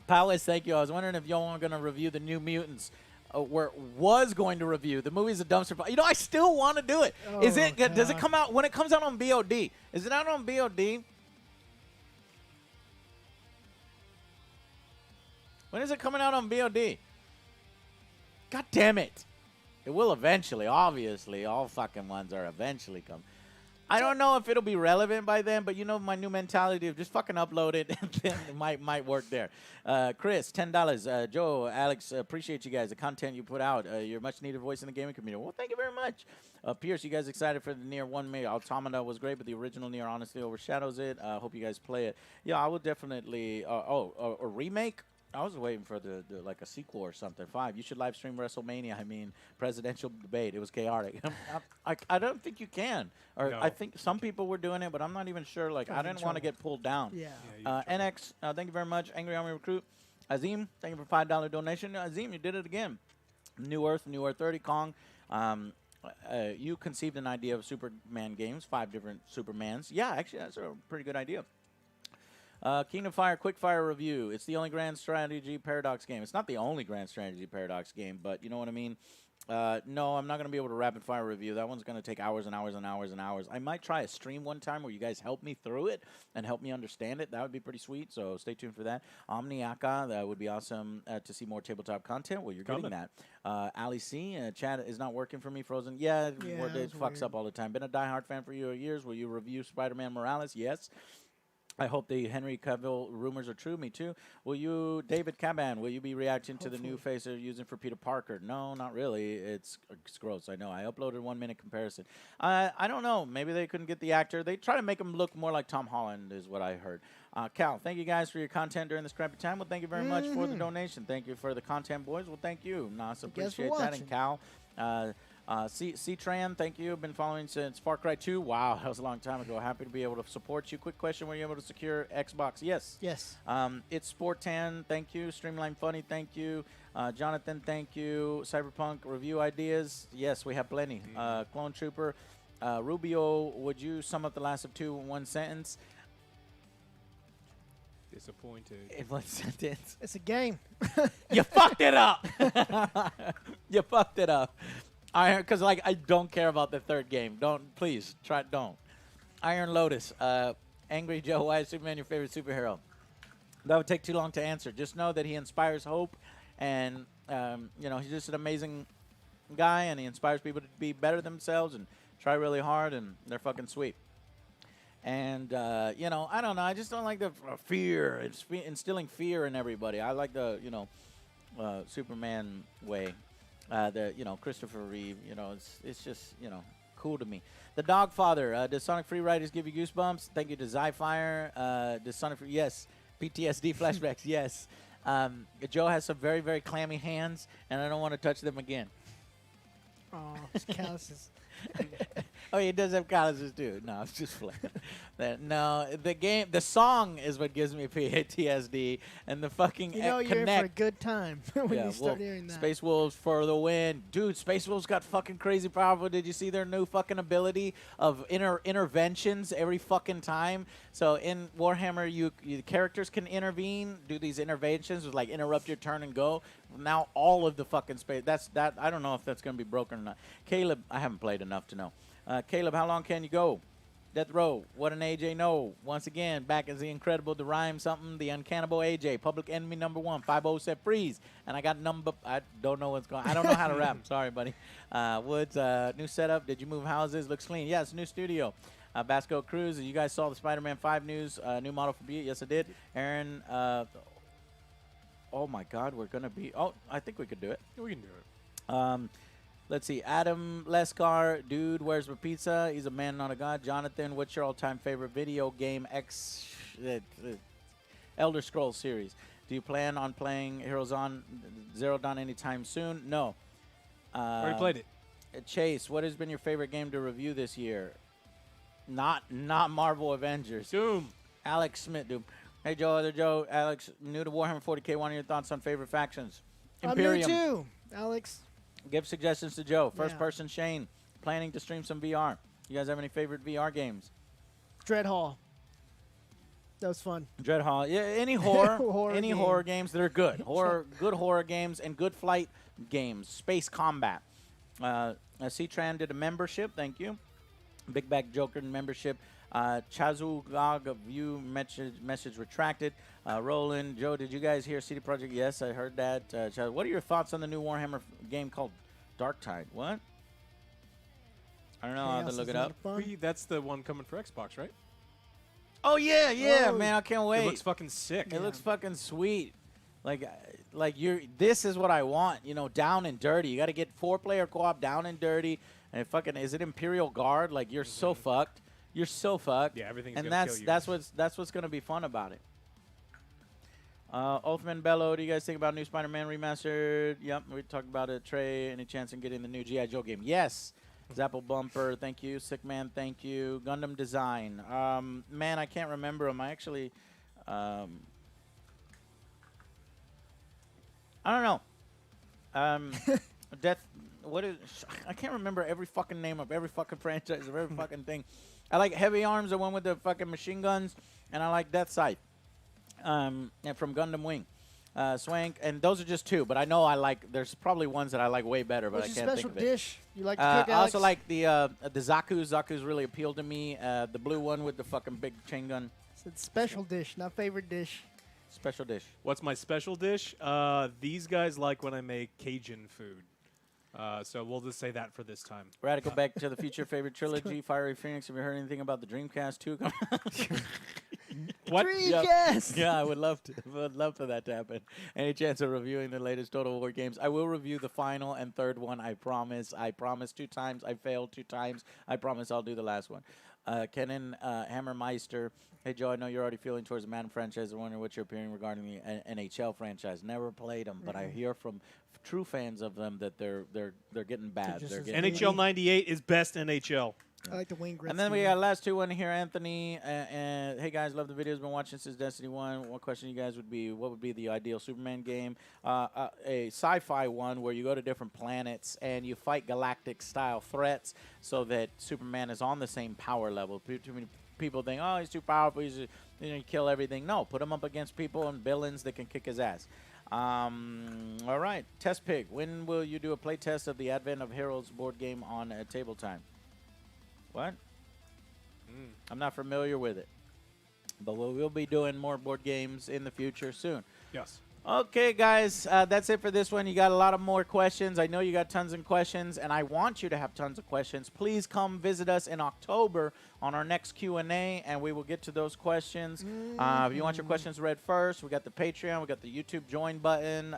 Powis, thank you. I was wondering if y'all are going to review the New Mutants. Was going to review. The movie's a dumpster fire. You know, I still want to do it. Is it? Does it come out when it comes out on BOD? Is it out on BOD? When is it coming out on VOD? God damn it. It will eventually, obviously. All fucking ones are eventually coming. I don't know if it'll be relevant by then, but you know my new mentality of just fucking upload it and then it might work there. Chris, $10. Joe, Alex, appreciate you guys. The content you put out. Your much-needed voice in the gaming community. Well, thank you very much. Pierce, you guys excited for the Nier 1 Meg? Automata was great, but the original Nier honestly overshadows it. Hope you guys play it. Yeah, I will definitely. A remake? I was waiting for the like a sequel or something. 5. You should live stream WrestleMania. I mean, presidential debate. It was chaotic. I don't think you can. Or No. I think some people were doing it, but I'm not even sure. Like, I didn't want to get pulled down. Yeah. NX, thank you very much. Angry Army Recruit. Azim, thank you for $5 donation. Azim, you did it again. New Earth 30. Kong. You conceived an idea of Superman games. 5 different Supermans. Yeah, actually, that's a pretty good idea. Kingdom Fire Quickfire review. It's the only grand strategy paradox game. It's not the only grand strategy paradox game, but you know what I mean? No, I'm not going to be able to rapid fire review. That one's going to take hours and hours and hours and hours. I might try a stream one time where you guys help me through it and help me understand it. That would be pretty sweet, so stay tuned for that. Omniaka, that would be awesome to see more tabletop content. Well, you're getting that. Ali C, chat is not working for me, Frozen. Yeah, it fucks up all the time. Been a diehard fan for years. Will you review Spider-Man Morales? Yes. I hope the Henry Cavill rumors are true. Me too. Will you, David Caban, will you be reacting to the new face they're using for Peter Parker? No, not really. It's gross. I know. I uploaded 1 minute comparison. I don't know. Maybe they couldn't get the actor. They try to make him look more like Tom Holland is what I heard. Cal, thank you guys for your content during this crappy time. Well, thank you very much for the donation. Thank you for the content, boys. Well, thank you. Nas, appreciate that. And Cal, C-Tran, thank you. Been following since Far Cry 2. Wow, that was a long time ago. Happy to be able to support you. Quick question, were you able to secure Xbox? Yes. Yes. It's Sportan, thank you. Streamline Funny, thank you. Jonathan, thank you. Cyberpunk review ideas? Yes, we have plenty. Clone Trooper. Rubio, would you sum up the last of 2 in one sentence? Disappointed. In one sentence. It's a game. You fucked it up. You fucked it up. Because like I don't care about the third game. Please don't. Iron Lotus. Angry Joe, why is Superman your favorite superhero? That would take too long to answer. Just know that he inspires hope, and he's just an amazing guy, and he inspires people to be better themselves and try really hard, and they're fucking sweet. And, I don't know. I just don't like the fear. It's instilling fear in everybody. I like the, Superman way. Christopher Reeve, it's just, cool to me. The Dog Father, does Sonic Free Riders give you goosebumps? Thank you to Zyfire. Does Sonic Free, yes. PTSD flashbacks, yes. Joe has some very, very clammy hands, and I don't want to touch them again. Oh, it's calluses. Oh, he does have calluses too. No, it's just flat. No, the song is what gives me PTSD, and the fucking you're in for a good time when you start hearing that. Space Wolves for the win, dude. Space Wolves got fucking crazy powerful. Did you see their new fucking ability of interventions every fucking time? So in Warhammer, you characters can intervene, do these interventions, like interrupt your turn and go. Now all of the fucking space. I don't know if that's gonna be broken or not. Caleb, I haven't played enough to know. Caleb, how long can you go? Death Row, what an AJ no. Once again, back as the incredible, the rhyme something, the uncannibal AJ, public enemy number 1, 5-0 set freeze. And I got I don't know what's going on. I don't know how to rap. Sorry, buddy. Woods, new setup. Did you move houses? Looks clean. Yes, new studio. Basco Cruz, you guys saw the Spider-Man 5 news, new model for Butte. Yes, I did. Aaron, oh my God, we're going to be, I think we could do it. We can do it. Let's see. Adam Lescar, dude, where's my pizza? He's a man, not a god. Jonathan, what's your all-time favorite video game? Elder Scrolls series. Do you plan on playing Heroes on Zero Dawn anytime soon? No. Already played it. Chase, what has been your favorite game to review this year? Not Marvel Avengers. Doom. Alex Smith, Doom. Hey, Joe, other Joe. Alex, new to Warhammer 40K. What are your thoughts on favorite factions? Imperium. I'm new too, Alex. Give suggestions to Joe. First person, Shane. Planning to stream some VR. You guys have any favorite VR games? Dreadhall. That was fun. Dreadhall. Yeah, any horror. Horror games that are good. Good horror games and good flight games. Space combat. C-Tran did a membership. Thank you. Big Bag Joker membership. Chazugag of view message retracted. Roland, Joe, did you guys hear CD Projekt? Yes, I heard that. What are your thoughts on the new Warhammer game called Dark Tide? What? I don't know. I'll have to look it up. That's the one coming for Xbox, right? Oh yeah, man! I can't wait. It looks fucking sick. It looks fucking sweet. Like this is what I want. Down and dirty. You got to get 4-player co-op, down and dirty. And is it Imperial Guard? Like you're so fucked. You're so fucked. Yeah, everything's and gonna kill you. that's what's gonna be fun about it. Oathman Bello, do you guys think about new Spider-Man remastered? Yep, we talked about it. Trey, any chance in getting the new G.I. Joe game? Yes. Zapple Bumper, thank you. Sick Man, thank you. Gundam Design. Man, I can't remember them. I actually, I don't know. I can't remember every fucking name of every fucking franchise of every fucking thing. I like Heavy Arms, the one with the fucking machine guns, and I like Death Sight, and from Gundam Wing. Swank, and those are just 2, but I know there's probably ones that I like way better, but I can't think of it. What's your special dish you like to cook, Alex? I also like the Zaku's. Zaku's really appealed to me. The blue one with the fucking big chain gun. It's special dish, not favorite dish. Special dish. What's my special dish? These guys like when I make Cajun food. So we'll just say that for this time. Radical Back to the Future favorite trilogy. Fiery Phoenix. Have you heard anything about the Dreamcast 2? What? Dreamcast! Yeah, I would love to. Would love for that to happen. Any chance of reviewing the latest Total War games? I will review the final and third one. I promise. I promised 2 times. I failed 2 times. I promise I'll do the last one. Kenan Hammermeister. Hey, Joe, I know you're already feeling towards the Madden franchise. I wonder what your opinion regarding the NHL franchise. Never played them, but I hear from true fans of them that they're getting bad. just They're as getting NHL 98 is best NHL. I like the Wayne Gretzky. And then we got last two one here, Anthony. And hey guys, love the videos. Been watching since Destiny 1. One question you guys would be: what would be the ideal Superman game? A sci-fi one where you go to different planets and you fight galactic-style threats, so that Superman is on the same power level. Too many people think, oh, he's too powerful. He's you kill everything. No, put him up against people and villains that can kick his ass. All right, Test Pig. When will you do a play test of the Advent of Heroes board game on Table Time? What? I'm not familiar with it. But we will be doing more board games in the future soon. Yes. Okay, guys, that's it for this one. You got a lot of more questions. I know you got tons of questions, and I want you to have tons of questions. Please come visit us in October on our next Q&A, and we will get to those questions. If you want your questions read first, we got the Patreon, we got the YouTube join button,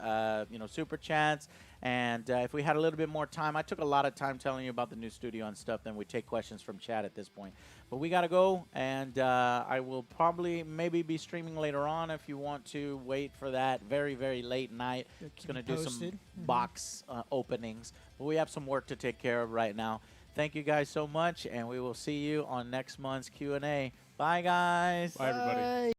super chats. And if we had a little bit more time, I took a lot of time telling you about the new studio and stuff, then we take questions from chat at this point. But we got to go, and I will probably maybe be streaming later on if you want to wait for that. Very, very late night. It's going to do some box openings. But we have some work to take care of right now. Thank you guys so much, and we will see you on next month's Q&A. Bye, guys. Bye, everybody.